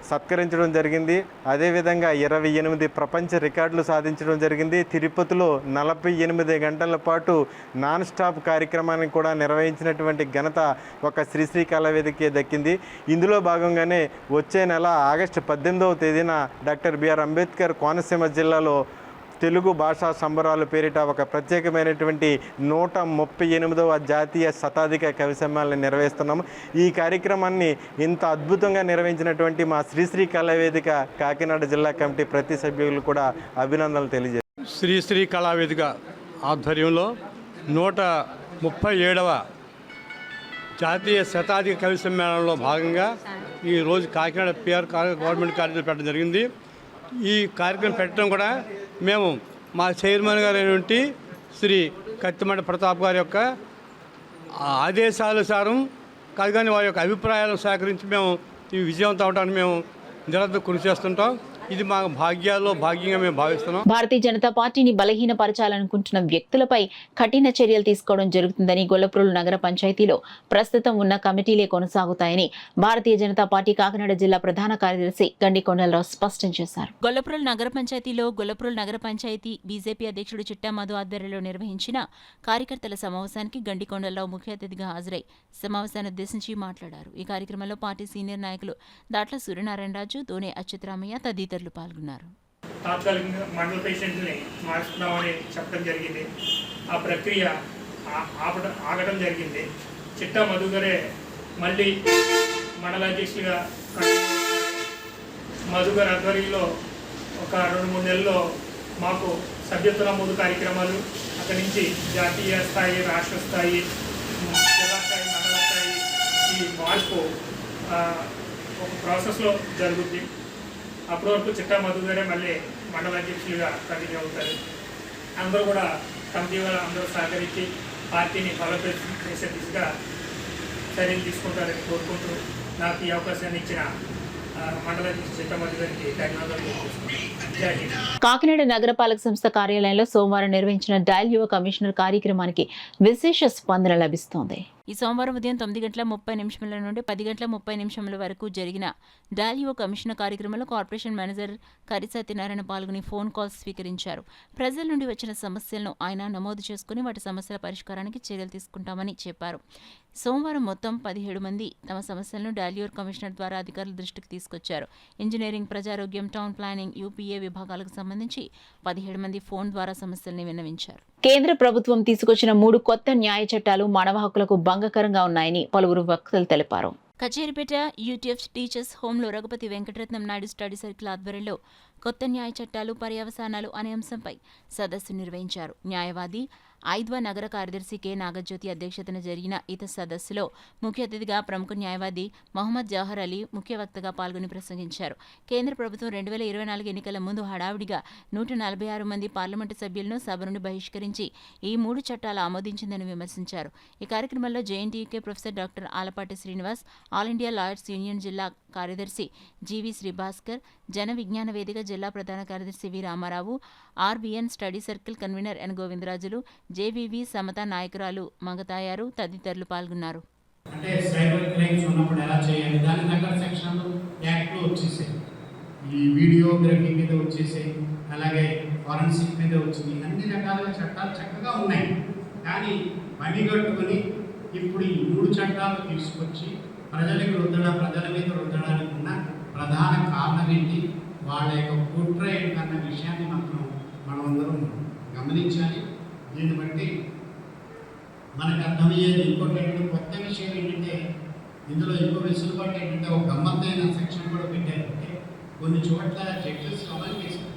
[SPEAKER 20] సత్కరించడం జరిగింది. అదేవిధంగా 28 ప్రపంచ రికార్డులు సాధించడం జరిగింది. తిరుపతిలో 48 గంటల పాటు నాన్ స్టాప్ కార్యక్రమాన్ని కూడా నిర్వహించినటువంటి ఘనత ఒక శ్రీశ్రీ కళావేదికే దక్కింది. ఇందులో భాగంగానే వచ్చే నెల ఆగస్టు 18వ తేదీన డాక్టర్ బిఆర్ అంబేద్కర్ కోనసీమ జిల్లాలో తెలుగు భాషా సంబరాలు పేరిట ఒక ప్రత్యేకమైనటువంటి 138వ జాతీయ శతాధిక కవి సమ్మేళనం నిర్వహిస్తున్నాము. ఈ కార్యక్రమాన్ని ఇంత అద్భుతంగా నిర్వహించినటువంటి మా శ్రీశ్రీ కళావేదిక కాకినాడ జిల్లా కమిటీ ప్రతి సభ్యులు కూడా అభినందనలు తెలియజేస్తారు.
[SPEAKER 21] శ్రీశ్రీ కళావేదిక ఆధ్వర్యంలో 137వ జాతీయ శతాధిక కవి సమ్మేళనంలో భాగంగా ఈరోజు కాకినాడ పిఆర్ గవర్నమెంట్ కాలేజీలో పెట్టడం జరిగింది. ఈ కార్యక్రమం పెట్టడం కూడా మేము మా చైర్మన్ గారు అయినటువంటి శ్రీ కత్తిమండ ప్రతాప్ గారి యొక్క ఆదేశానుసారం కాదు కానీ వారి యొక్క అభిప్రాయాలను సేకరించి మేము ఈ విజయవంతం అవడానికి మేము నిరంతరం కృషి చేస్తుంటాం. ఇది మా భాగ్యాల్లో భాగ్యంగా మేము భావిస్తున్నాం.
[SPEAKER 4] భారతీయ జనతా పార్టీని బలహీనపరచాలనుకుంటున్న వ్యక్తులపై కఠిన చర్యలు తీసుకోవడం జరుగుతుందని గొల్లప్రోలు నగర పంచాయతీలో ప్రస్తుతం ఉన్న కమిటీలే కొనసాగుతాయని భారతీయ జనతా పార్టీ కాకినాడ జిల్లా ప్రధాన కార్యదర్శి గండికొండలరావు స్పష్టం చేశారు.
[SPEAKER 2] గొల్లప్రోలు నగర పంచాయతీలో గొల్లప్రోలు నగర పంచాయతీ బీజేపీ అధ్యక్షుడు చిట్టా మధు ఆధ్వర్యంలో నిర్వహించిన కార్యకర్తల సమావేశానికి గండికొండలరావు ముఖ్య అతిథిగా హాజరై సమావేశాన్ని ఉద్దేశించి మాట్లాడారు. ఈ కార్యక్రమంలో పార్టీ సీనియర్ నాయకులు దాట్ల సూర్యనారాయణరాజు, దోనే అచ్యుతరామయ్య తదితరులు పాల్గొన్నారు.
[SPEAKER 19] తాత్కాలికంగా మండల పేషెంట్ని మార్చుకున్నామని చెప్పడం జరిగింది. ఆ ప్రక్రియ ఆగడం జరిగింది. చిట్టా మధు గారే మళ్ళీ మండల అధ్యక్షులుగా మధు గారి ఆధ్వర్యంలో ఒక 2-3 నెలల్లో మాకు సభ్యత్వ నమోదు కార్యక్రమాలు, అక్కడి నుంచి జాతీయ స్థాయి, రాష్ట్ర స్థాయి, జిల్లా స్థాయి, మండల స్థాయి ఈ మార్పు ఒక ప్రాసెస్లో జరుగుద్ది. అప్పటి వరకు చిట్టా మధు గారే మళ్ళీ మండల అధ్యక్షులుగా కంటిన్యూ అవుతారు. అందరూ కూడా కమిటీ వాళ్ళు అందరూ సహకరించి పార్టీని బలోపేతం చేసే దిశగా చర్యలు తీసుకుంటారని కోరుకుంటూ నాకు ఈ అవకాశాన్ని ఇచ్చిన మండల అధ్యక్షుడు చిట్టా మధు గారికి ధన్యవాదాలు తెలియజేస్తున్నాను.
[SPEAKER 4] కాకినాడ నగరపాలక సంస్థ కార్యాలయంలో సోమవారం నిర్వహించిన డయల్ యువ కమిషనర్ కార్యక్రమానికి విశేష స్పందన లభిస్తోంది.
[SPEAKER 2] ఈ సోమవారం ఉదయం 9:30 నుండి 10:30 వరకు జరిగిన డయల్ యువ కమిషనర్ కార్యక్రమంలో కార్పొరేషన్ మేనేజర్ కరి సత్యనారాయణ పాల్గొని ఫోన్ కాల్స్ స్వీకరించారు. ప్రజల నుండి వచ్చిన సమస్యలను ఆయన నమోదు చేసుకుని వాటి సమస్యల పరిష్కారానికి చర్యలు తీసుకుంటామని చెప్పారు. సోమవారం మొత్తం 17 మంది తమ సమస్యలను డయల్ యువ కమిషనర్ ద్వారా అధికారుల దృష్టికి తీసుకొచ్చారు. ఇంజనీరింగ్, ప్రజారోగ్యం, టౌన్ ప్లానింగ్, యూపీఏ విభాగాలకు సంబంధించి 17 మంది ఫోన్ ద్వారా సమస్యల్ని విన్నవించారు.
[SPEAKER 4] కేంద్ర ప్రభుత్వం తీసుకొచ్చిన 3 కొత్త న్యాయ చట్టాలు మానవ హక్కులకు భంగకరంగా ఉన్నాయని పలువురు వక్తలు తెలిపారు.
[SPEAKER 2] కచేరిపేట యూటీఎఫ్ టీచర్స్ హోంలో రఘుపతి వెంకటరత్నం నాయుడు స్టడీ సర్కిల్ ఆధ్వర్యంలో కొత్త న్యాయ చట్టాలు, పర్యవసానాలు అనే అంశంపై సదస్సు నిర్వహించారు. న్యాయవాది ఐద్వా నగర కార్యదర్శి కె నాగజ్యోతి అధ్యక్షతన జరిగిన ఈ సదస్సులో ముఖ్య అతిథిగా ప్రముఖ న్యాయవాది మహమ్మద్ జవహర్ అలీ ముఖ్య వక్తగా పాల్గొని ప్రసంగించారు. కేంద్ర ప్రభుత్వం 2024 ఎన్నికల ముందు హడావిడిగా 146 మంది పార్లమెంటు సభ్యులను సభ నుండి బహిష్కరించి ఈ 3 చట్టాలు ఆమోదించిందని విమర్శించారు. ఈ కార్యక్రమంలో JNTUK professor doctor Alapati Srinivas, all India lawyers union జిల్లా కార్యదర్శి జీవి శ్రీభాస్కర్, జన విజ్ఞాన వేదిక జిల్లా ప్రధాన కార్యదర్శి V Ramarao, RBN study circle convener N Govindarajulu, JVV Samata నాయకురాలు మంగతాయారు తదితరులు పాల్గొన్నారు.
[SPEAKER 22] అంటే సైబర్ క్రైమ్స్ ఉన్నప్పుడు ఎలా చేయాలి, దాని దగ్గర సెక్షన్లు యాక్ట్లో వచ్చేసాయి. ఈ వీడియోగ్రఫీ మీద వచ్చేసాయి, అలాగే ఫారెన్సిక్ మీద వచ్చింది. అన్ని రకాల చట్టాలు చక్కగా ఉన్నాయి. కానీ పనిగట్టుకుని ఇప్పుడు ఈ 3 చట్టాలు తీసుకొచ్చి ప్రజలకు ప్రజల మీద రుద్దడానికి ఉన్న ప్రధాన కారణం ఏంటి, వాళ్ళ యొక్క కుట్ర ఏంటన్న విషయాన్ని మనమందరం గమనించాలి. దీన్ని బట్టి మనకు అర్థమయ్యేది ఇంకోటి ఏంటంటే, కొత్త విషయం ఏంటంటే ఇందులో ఇంకో వెసులుబాటు ఏంటంటే ఒక గమ్మత్తైన సెక్షన్ కూడా పెట్టారంటే కొన్ని చోట్ల జడ్జెస్ అమలు చేశారు.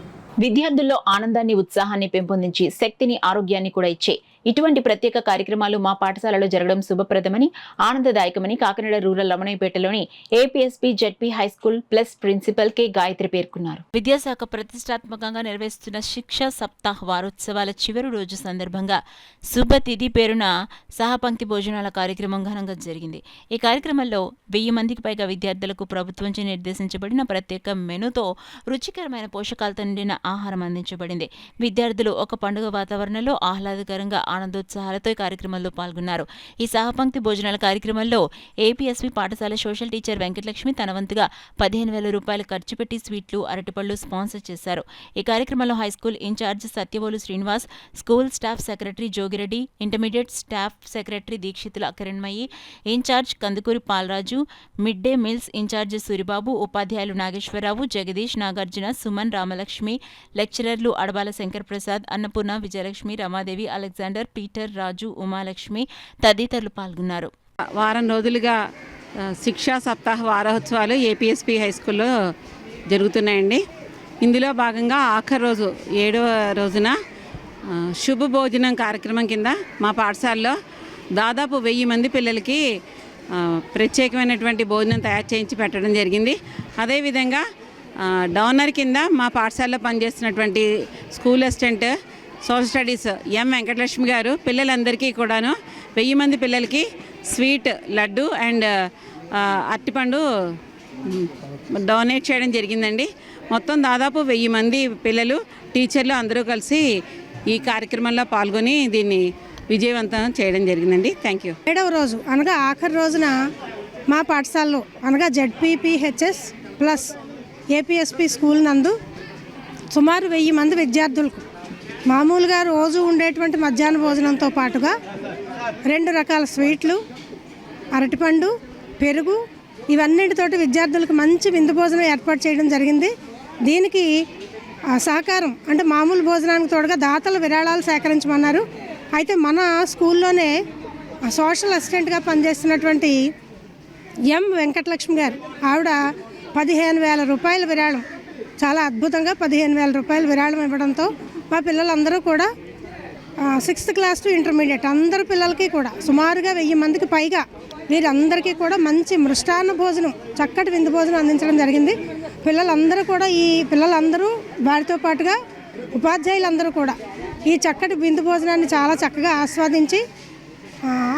[SPEAKER 4] విద్యార్థుల్లో ఆనందాన్ని, ఉత్సాహాన్ని పెంపొందించి శక్తిని, ఆరోగ్యాన్ని కూడా ఇచ్చే ఇటువంటి ప్రత్యేక కార్యక్రమాలు మా పాఠశాలలో జరగడం శుభప్రదమని, ఆనందదాయకమని కాకినాడ రూరల్ రమణయ్యపేటలోని APSP ZP high school plus principal K Gayatri పేర్కొన్నారు.
[SPEAKER 2] విద్యాశాఖ ప్రతిష్టాత్మకంగా నిర్వహిస్తున్న శిక్షా సప్తాహ్ వారోత్సవాల చివరి రోజు సందర్భంగా శుభతిథి పేరున సహపంక్తి భోజనాల కార్యక్రమం ఘనంగా జరిగింది. ఈ కార్యక్రమంలో 1000 మందికి పైగా విద్యార్థులకు ప్రభుత్వంచే నిర్దేశించబడిన ప్రత్యేక మెనూతో రుచికరమైన పోషకాలతో నిండిన ఆహారం అందించబడింది. విద్యార్థులు ఒక పండుగ వాతావరణంలో ఆహ్లాదకరంగా ఆనందోత్సాహాలతో ఈ కార్యక్రమంలో పాల్గొన్నారు. ఈ సహపంక్తి భోజనాల కార్యక్రమంలో ఏపీఎస్వి పాఠశాల సోషల్ టీచర్ వెంకటలక్ష్మి తన వంతుగా 15,000 రూపాయలు ఖర్చు పెట్టి స్వీట్లు, అరటిపళ్లు స్పాన్సర్ చేశారు. ఈ కార్యక్రమంలో high school in charge Satyavolu Srinivas, school staff secretary Jogireddy, intermediate staff secretary Dikshitula Kiranmayi, in charge Kandukuri Palaraju, mid day meals in charge Suribabu, ఉపాధ్యాయులు నాగేశ్వరరావు, జగదీష్, నాగార్జున, సుమన్, రామలక్ష్మి, లెక్చరర్లు అడబాల శంకర్ ప్రసాద్, అన్నపూర్ణ, విజయలక్ష్మి, రమాదేవి, అలెగ్జాండర్, పీటర్, రాజు, ఉమాలక్ష్మి తదితరులు పాల్గొన్నారు.
[SPEAKER 1] వారం రోజులుగా శిక్షా సప్తాహ వారోత్సవాలు ఏపీఎస్పీ హై స్కూల్లో జరుగుతున్నాయండి. ఇందులో భాగంగా ఆఖరి రోజు 7వ రోజున శుభ భోజనం కార్యక్రమం కింద మా పాఠశాలలో దాదాపు 1000 మంది పిల్లలకి ప్రత్యేకమైనటువంటి భోజనం తయారు చేయించి పెట్టడం జరిగింది. అదేవిధంగా డోనర్ కింద మా పాఠశాలలో పనిచేస్తున్నటువంటి స్కూల్ అసిస్టెంట్ సోషల్ స్టడీస్ ఎం వెంకటలక్ష్మి గారు పిల్లలందరికీ కూడాను 1000 మంది పిల్లలకి స్వీట్, లడ్డు అండ్ అరటిపండు డొనేట్ చేయడం జరిగిందండి. మొత్తం దాదాపు 1000 మంది పిల్లలు, టీచర్లు అందరూ కలిసి ఈ కార్యక్రమంలో పాల్గొని దీన్ని విజయవంతం చేయడం జరిగిందండి. Thank you.
[SPEAKER 5] 7వ రోజు అనగా ఆఖరి రోజున మా పాఠశాలలో అనగా జెడ్పీపీహెచ్ఎస్ ప్లస్ ఏపీఎస్పీ స్కూల్ నందు సుమారు 1000 మంది విద్యార్థులకు మామూలుగా రోజు ఉండేటువంటి మధ్యాహ్న భోజనంతో పాటుగా 2 రకాల స్వీట్లు, అరటిపండు, పెరుగు ఇవన్నిటితోటి విద్యార్థులకు మంచి విందు భోజనం ఏర్పాటు చేయడం జరిగింది. దీనికి సహకారం అంటే మామూలు భోజనానికి తోడుగా దాతల విరాళాలు సేకరించమన్నారు. అయితే మన స్కూల్లోనే సోషల్ అసిస్టెంట్గా పనిచేస్తున్నటువంటి ఎం వెంకటలక్ష్మి గారు ఆవిడ 15,000 రూపాయల విరాళం, చాలా అద్భుతంగా 15,000 రూపాయల విరాళం ఇవ్వడంతో మా పిల్లలందరూ కూడా 6th క్లాస్ టు ఇంటర్మీడియట్ అందరు పిల్లలకి కూడా సుమారుగా 1000 మందికి పైగా వీరందరికీ కూడా మంచి మృష్టాన్న భోజనం, చక్కటి విందు భోజనం అందించడం జరిగింది. పిల్లలందరూ వారితో పాటుగా ఉపాధ్యాయులందరూ కూడా ఈ చక్కటి విందు భోజనాన్ని చాలా చక్కగా ఆస్వాదించి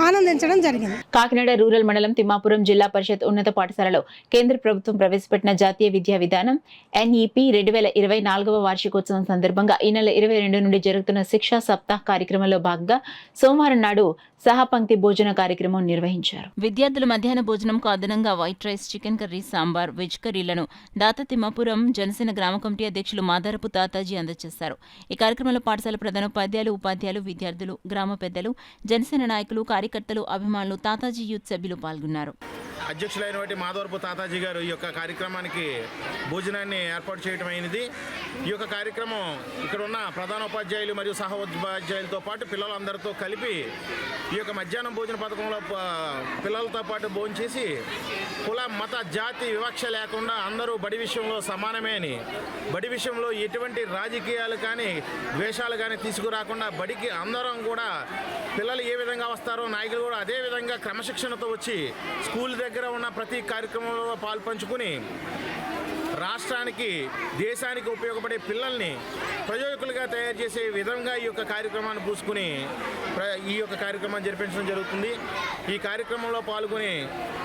[SPEAKER 5] ఆనందించడం జరిగింది.
[SPEAKER 4] కాకినాడ రూరల్ మండలం తిమ్మాపురం జిల్లా పరిషత్ ఉన్నత పాఠశాలలో కేంద్ర ప్రభుత్వం ప్రవేశపెట్టిన జాతీయ విద్యా విధానం ఎన్ఈపి 2024వ వార్షికోత్సవం సందర్భంగా ఈ నెల 22 నుండి జరుగుతున్న శిక్షా సప్తాహ్ కార్యక్రమంలో భాగంగా సోమవారం నాడు సహపంక్తి భోజన కార్యక్రమం నిర్వహించారు.
[SPEAKER 2] విద్యార్థుల మధ్యాహ్న భోజనంకు అదనంగా white rice, chicken curry, sambar, veg కర్రీలను దాత తిమ్మాపురం జనసేన గ్రామ కమిటీ అధ్యక్షులు మాదారపు తాతాజీ అందజేశారు. ఈ కార్యక్రమంలో పాఠశాల ప్రధానోపాధ్యాయులు, ఉపాధ్యాయులు, విద్యార్థులు, గ్రామ పెద్దలు, జనసేన నాయకులు, కార్యకర్తలు, అభిమానులు, తాతాజీ యూత్ సభ్యులు పాల్గొన్నారు.
[SPEAKER 23] అధ్యక్షులైనటువంటి మాధవరపు తాతాజీ గారు ఈ యొక్క కార్యక్రమానికి భోజనాన్ని ఏర్పాటు చేయడం అయినది. ఈ యొక్క కార్యక్రమం ఇక్కడ ఉన్న ప్రధానోపాధ్యాయులు మరియు సహ ఉపాధ్యాయులతో పాటు పిల్లలందరితో కలిపి ఈ యొక్క మధ్యాహ్నం భోజన పథకంలో పిల్లలతో పాటు భోజనం చేసి కుల, మత, జాతి వివక్ష లేకుండా అందరూ బడి విషయంలో సమానమే అని, బడి విషయంలో ఎటువంటి రాజకీయాలు కానీ ద్వేషాలు కానీ తీసుకురాకుండా బడికి అందరం కూడా పిల్లలు ఏ విధంగా వస్తారో నాయకులు కూడా అదే విధంగా క్రమశిక్షణతో వచ్చి స్కూల్ దగ్గర ఉన్న ప్రతి కార్యక్రమంలో పాల్పంచుకుని రాష్ట్రానికి, దేశానికి ఉపయోగపడే పిల్లల్ని ప్రయోజకులుగా తయారు చేసే విధంగా ఈ యొక్క కార్యక్రమాన్ని పూసుకుని ఈ యొక్క కార్యక్రమాన్ని జరిపించడం జరుగుతుంది. ఈ కార్యక్రమంలో పాల్గొని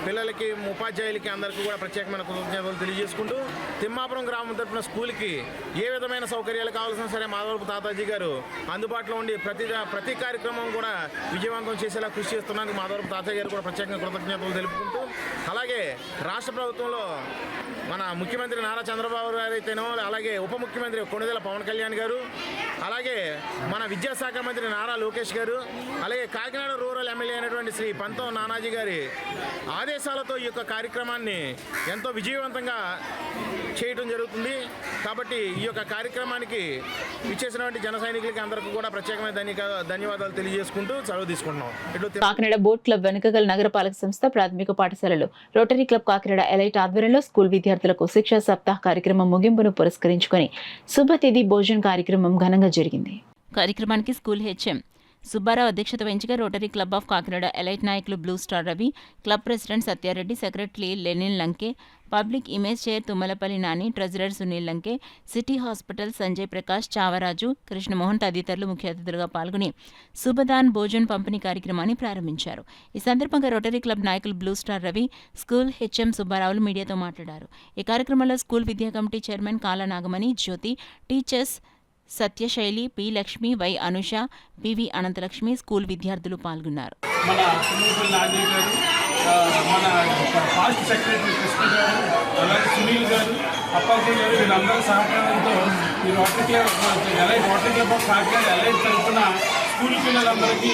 [SPEAKER 23] పిల్లలకి, ఉపాధ్యాయులకి అందరికీ కూడా ప్రత్యేకమైన కృతజ్ఞతలు తెలియజేసుకుంటూ తిమ్మాపురం గ్రామం తరపున స్కూల్కి ఏ విధమైన సౌకర్యాలు కావాల్సిన సరే మాధవరపు తాతాజీ గారు అందుబాటులో ఉండి ప్రతి కార్యక్రమం కూడా విజయవంతం చేసేలా కృషి చేస్తున్నందుకు మాధవరపు తాతాజీ గారు కూడా ప్రత్యేకంగా కృతజ్ఞతలు తెలుపుకుంటూ, అలాగే రాష్ట్ర ప్రభుత్వంలో మన ముఖ్యమంత్రి నారా చంద్రబాబు గారు అయితేనో, అలాగే ఉప ముఖ్యమంత్రి కొణిదెల పవన్ కళ్యాణ్ గారు, అలాగే మన విద్యాశాఖ మంత్రి నారా లోకేష్ గారు, అలాగే కాకినాడ రూరల్ ఎమ్మెల్యే అయినటువంటి శ్రీ పంతం నానాజీ గారి ఆదేశాలతో ఈ యొక్క కార్యక్రమాన్ని ఎంతో విజయవంతంగా చేయడం జరుగుతుంది. కాబట్టి ఈ యొక్క కార్యక్రమానికి ఇచ్చేసినటువంటి జన సైనికులకి అందరికీ కూడా ప్రత్యేకమైన ధన్యవాదాలు తెలియజేసుకుంటూ సెలవు తీసుకుంటున్నాం.
[SPEAKER 4] కాకినాడ బోట్ క్లబ్ వెనుకగల నగరపాలక సంస్థ ప్రాథమిక పాఠశాలలో రోటరీ క్లబ్ కాకినాడ ఎలైట్ ఆధ్వర్యంలో స్కూల్ విద్యార్థులకు శిక్షా సప్తాహ్ కార్యక్రమం ముగింపును పురస్కరించుకొని శుభతిథి భోజన్ కార్యక్రమం ఘనంగా జరిగింది.
[SPEAKER 2] కార్యక్రమానికి స్కూల్ హెచ్ఎం సుబ్బారావు అధ్యక్షత వహించగా rotary club of Kakinada elite నాయకులు blue star Ravi, club president Satyareddy, secretary Lenin Lanke, public image chair Tummalapalli Nani, treasurer Sunil Lanke, city hospital Sanjay Prakash, Chavaraju, Krishnamohan తదితరులు ముఖ్య అతిథులుగా పాల్గొని శుభదాన్ భోజన్ పంపిణీ కార్యక్రమాన్ని ప్రారంభించారు. ఈ సందర్భంగా రోటరీ క్లబ్ నాయకులు blue star Ravi, school HM సుబ్బారావులు మీడియాతో మాట్లాడారు. ఈ కార్యక్రమంలో స్కూల్ విద్యా committee chairman Kala Nagamani, Jyoti, teachers Satyasaili, P Lakshmi, Y Anusha, PV Anantalakshmi school విద్యార్థులు పాల్గొన్నారు.
[SPEAKER 21] మన సునీల్ నాని గారు, మన పాస్ట్ సెక్రటరీ కృష్ణ గారు, అలాగే సునీల్ గారు, అప్పాజీ గారు, వీళ్ళందరి సహకారంతో ఈ రోటరీ క్లబ్ ఆఫ్ కాకినాడ ఎల్ఐ తరఫున స్కూల్ పిల్లలందరికీ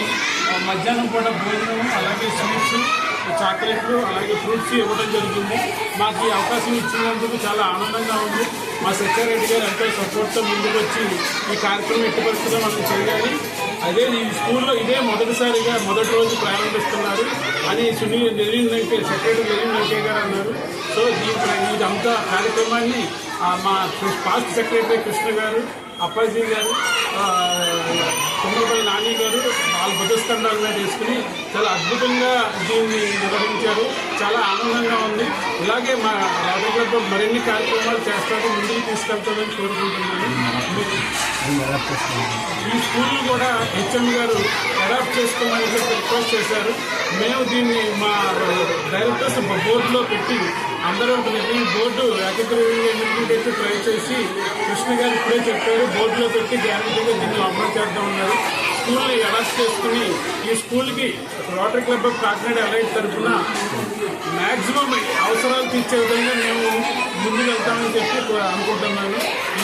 [SPEAKER 21] మధ్యాహ్నం పూట భోజనం, అలాగే స్వీట్స్, చాక్లెట్లు, అలాగే ఫ్రూట్స్ ఇవ్వడం జరుగుతుంది. మాకు ఈ అవకాశం ఇచ్చినందుకు చాలా ఆనందంగా ఉంది. మా సత్యారెడ్డి గారు ఎంతో సపోర్ట్తో ముందుకు వచ్చి ఈ కార్యక్రమం ఎట్టి పరిస్థితుల్లో మనం చేయాలి, అదే ఈ స్కూల్లో ఇదే మొదటిసారిగా మొదటి రోజు ప్రారంభిస్తున్నారు అని సెక్రటరీ లెనిన్ వెంకయ్య గారు అన్నారు. సో ఇదంతా కార్యక్రమాన్ని మా పాస్ట్ సెక్రటరీ కృష్ణ గారు, అప్పాజీ గారు, కొమ్మపల్లి నాని గారు వాళ్ళ బుధస్కండాల మీద వేసుకుని చాలా అద్భుతంగా దీన్ని నిర్వహించారు. చాలా ఆనందంగా ఉంది. ఇలాగే మా రోటరీ క్లబ్ మరిన్ని కార్యక్రమాలు చేస్తారు, ముందుకు తీసుకెళ్తామని కోరుకుంటున్నాను. ఈ స్కూల్ కూడా హెచ్ఎం గారు అడాప్ట్ చేసుకోమని రిక్వెస్ట్ చేశారు. మేము దీన్ని మా డైరెక్టర్స్ బోర్డులో పెట్టి అందరూ ఒక బోర్డు ఏకగ్రీవంగా ట్రై చేసి కృష్ణ గారు ఇప్పుడే చెప్పారు, బోర్డులో పెట్టి గ్యారంటీగా దీన్ని అమలు చేద్దాం ఉన్నారు. స్కూల్ని అడాప్ట్ చేసుకుని ఈ స్కూల్కి rotary club of Kakinada elite తరఫున మ్యాక్సిమం అవసరాలు తీర్చే విధంగా మేము ముందుకు వెళ్తామని చెప్పి అనుకుంటున్నాను.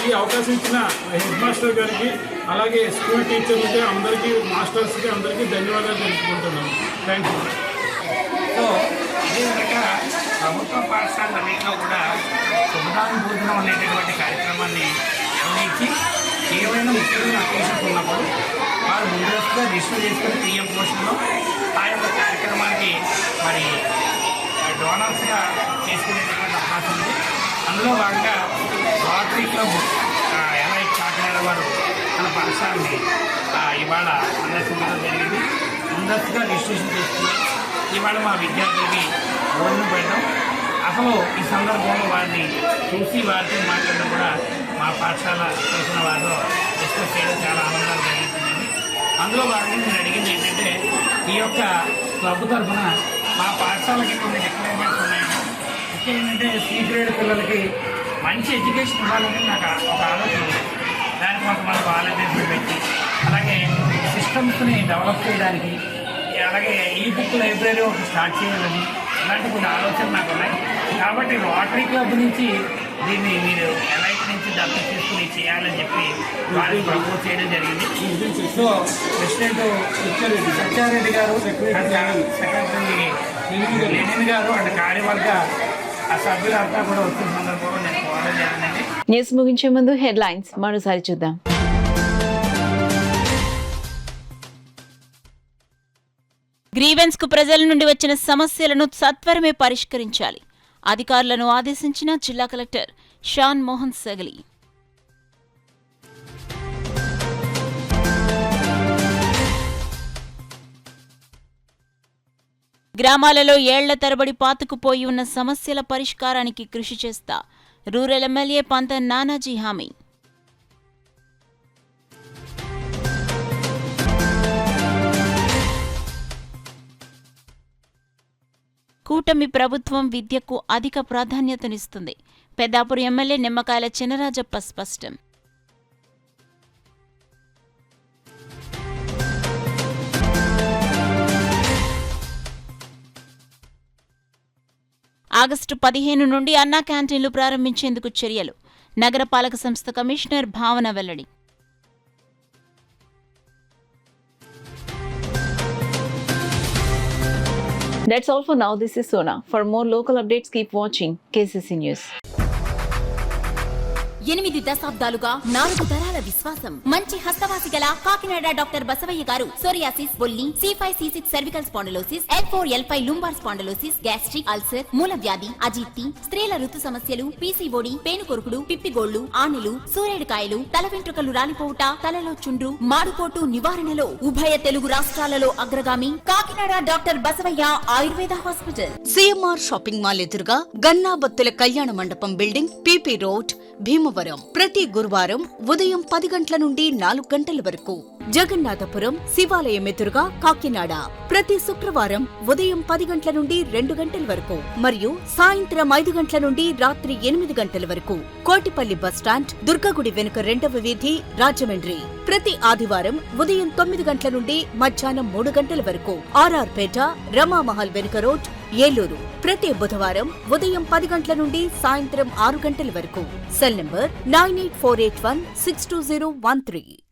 [SPEAKER 21] ఈ అవకాశం ఇచ్చిన హెడ్ మాస్టర్ గారికి, అలాగే స్కూల్ టీచర్లకి, అందరికీ, మాస్టర్స్కి అందరికీ ధన్యవాదాలు తెలుపుకుంటున్నాను. Thank you.
[SPEAKER 7] సో అదేవిధంగా ప్రభుత్వ పాఠశాలన్నింటిలో కూడా శుభదాన భోజనం అనేటటువంటి కార్యక్రమాన్ని నిర్వహించి ఏవైనా ముఖ్యమైన అకేషన్స్ ఉన్నప్పుడు వారు ముందస్తుగా రిజిస్టర్ చేసుకుని పిఎం పోషన్లో ఆ యొక్క కార్యక్రమానికి మరి డోనర్స్గా చేసుకునేటటువంటి అవకాశం ఉంది. అందులో భాగంగా రోటరీ క్లబ్ ఎల్ఐ కాకినాడ వారు మన పాఠశాలని ఇవాళ సందర్శించడం జరిగింది. ముందస్తుగా రిజిస్ట్రేషన్ చేసుకుని ఇవాళ మా విద్యార్థులకి భోజనం పెట్టడం, అసలు ఈ సందర్భంలో వారిని చూసి వారితో మాట్లాడడం కూడా మా పాఠశాల తరఫున వారితో డిస్కస్ చేయడం చాలా ఆనందంగా జరుగుతుందండి. అందులో భాగంగా నేను అడిగింది ఏంటంటే, ఈ యొక్క క్లబ్ తరఫున మా పాఠశాలకి కొన్ని రిక్వైర్మెంట్స్ ఉన్నాయండి. ముఖ్యంగా ఏంటంటే సి గ్రేడ్ పిల్లలకి మంచి ఎడ్యుకేషన్ ఇవ్వాలని నాకు ఒక ఆలోచన ఉంది. దానికి కొంతమంది వాలంటీర్స్ పెట్టి, అలాగే సిస్టమ్స్ని డెవలప్ చేయడానికి, అలాగే ఈ బుక్ లైబ్రరీ ఒకటి స్టార్ట్ చేయాలని ఇలాంటి కొన్ని ఆలోచనలు నాకు ఉన్నాయి. కాబట్టి రోటరీ క్లబ్ నుంచి దీన్ని మీరు ఎలైట్ నుంచి దత్తత చేసుకుని చేయాలని చెప్పి వారికి ప్రపోజ్ చేయడం జరిగింది. సో ప్రెసిడెంట్ సత్యారెడ్డి గారు, సెక్రటరీ లెనిన్ గారు అండ్ కార్యవర్గ ఆ సభ్యులంతా కూడా వచ్చిన సందర్భంలో నేను కోరడం జరిగిందండి.
[SPEAKER 4] న్యూస్ ముగించే ముందు హెడ్లైన్స్ మరోసారి చూద్దాం.
[SPEAKER 2] గ్రీవెన్స్ కు ప్రజల నుండి వచ్చిన సమస్యలను సత్వరమే పరిష్కరించాలి. అధికారులను ఆదేశించిన జిల్లా కలెక్టర్ షాన్ మోహన్ సగలి. గ్రామాలలో ఏళ్ల తరబడి పాతుకుపోయి ఉన్న సమస్యల పరిష్కారానికి కృషి చేస్తా రూరల్ ఎమ్మెల్యే పంత నానాజీ హామీ. కూటమి ప్రభుత్వం విద్యకు అధిక ప్రాధాన్యతనిస్తుంది. పెద్దాపురం ఎమ్మెల్యే నిమ్మకాయల చినరాజప్ప స్పష్టం. ఆగస్టు 15 నుండి అన్నా క్యాంటీన్లు ప్రారంభించేందుకు చర్యలు. నగరపాలక సంస్థ కమిషనర్ భావన వెల్లడి.
[SPEAKER 4] That's all for now. This is Sona. For more local updates, keep watching KCC News.
[SPEAKER 3] 8 దశాబ్దాలుగా 4 తరాల విశ్వాసం. మంచి హస్తవాసి గల కాకినాడ డాక్టర్ బసవయ్య గారు సోరియాసిస్, బొల్లి, C5C6 cervical spondylosis, L4L5 lumbar spondylosis, gastric ulcer, మూల వ్యాధి, అజీర్తి, స్త్రీల ఋతు సమస్యలు, PCOD, పేనుకొరుకుడు, పిప్పిగోళ్లు, ఆనెలు, సూరేడుకాయలు, తల వెంట్రుకలు రాలిపోవుట, తలలో చుండ్రు, మాడుపోటు నివారణలో ఉభయ తెలుగు రాష్ట్రాలలో అగ్రగామి Kakinada doctor Basavaiah Ayurveda hospital. CMR shopping mall ఎదురుగా గన్నాబత్తుల కళ్యాణ మండపం బిల్డింగ్, PP రోడ్, భీమవరం. ప్రతి గురువారం ఉదయం 10 గంటల నుండి 4 గంటల వరకు. జగన్నాథపురం శివాలయం ఎదురుగా కాకినాడ ప్రతి శుక్రవారం ఉదయం 10 గంటల నుండి 2 గంటల వరకు మరియు సాయంత్రం 5 గంటల నుండి రాత్రి 8 గంటల వరకు. కోటిపల్లి బస్టాండ్ దుర్గగుడి వెనుక 2వ వీధి రాజమండ్రి ప్రతి ఆదివారం ఉదయం 9 గంటల నుండి మధ్యాహ్నం 3 గంటల వరకు. ఆర్ఆర్పేట రమామహల్ వెనుక రోడ్ ఏలూరు ప్రతి బుధవారం ఉదయం 10 గంటల నుండి సాయంత్రం 6 గంటల వరకు. Cell number 9848162013.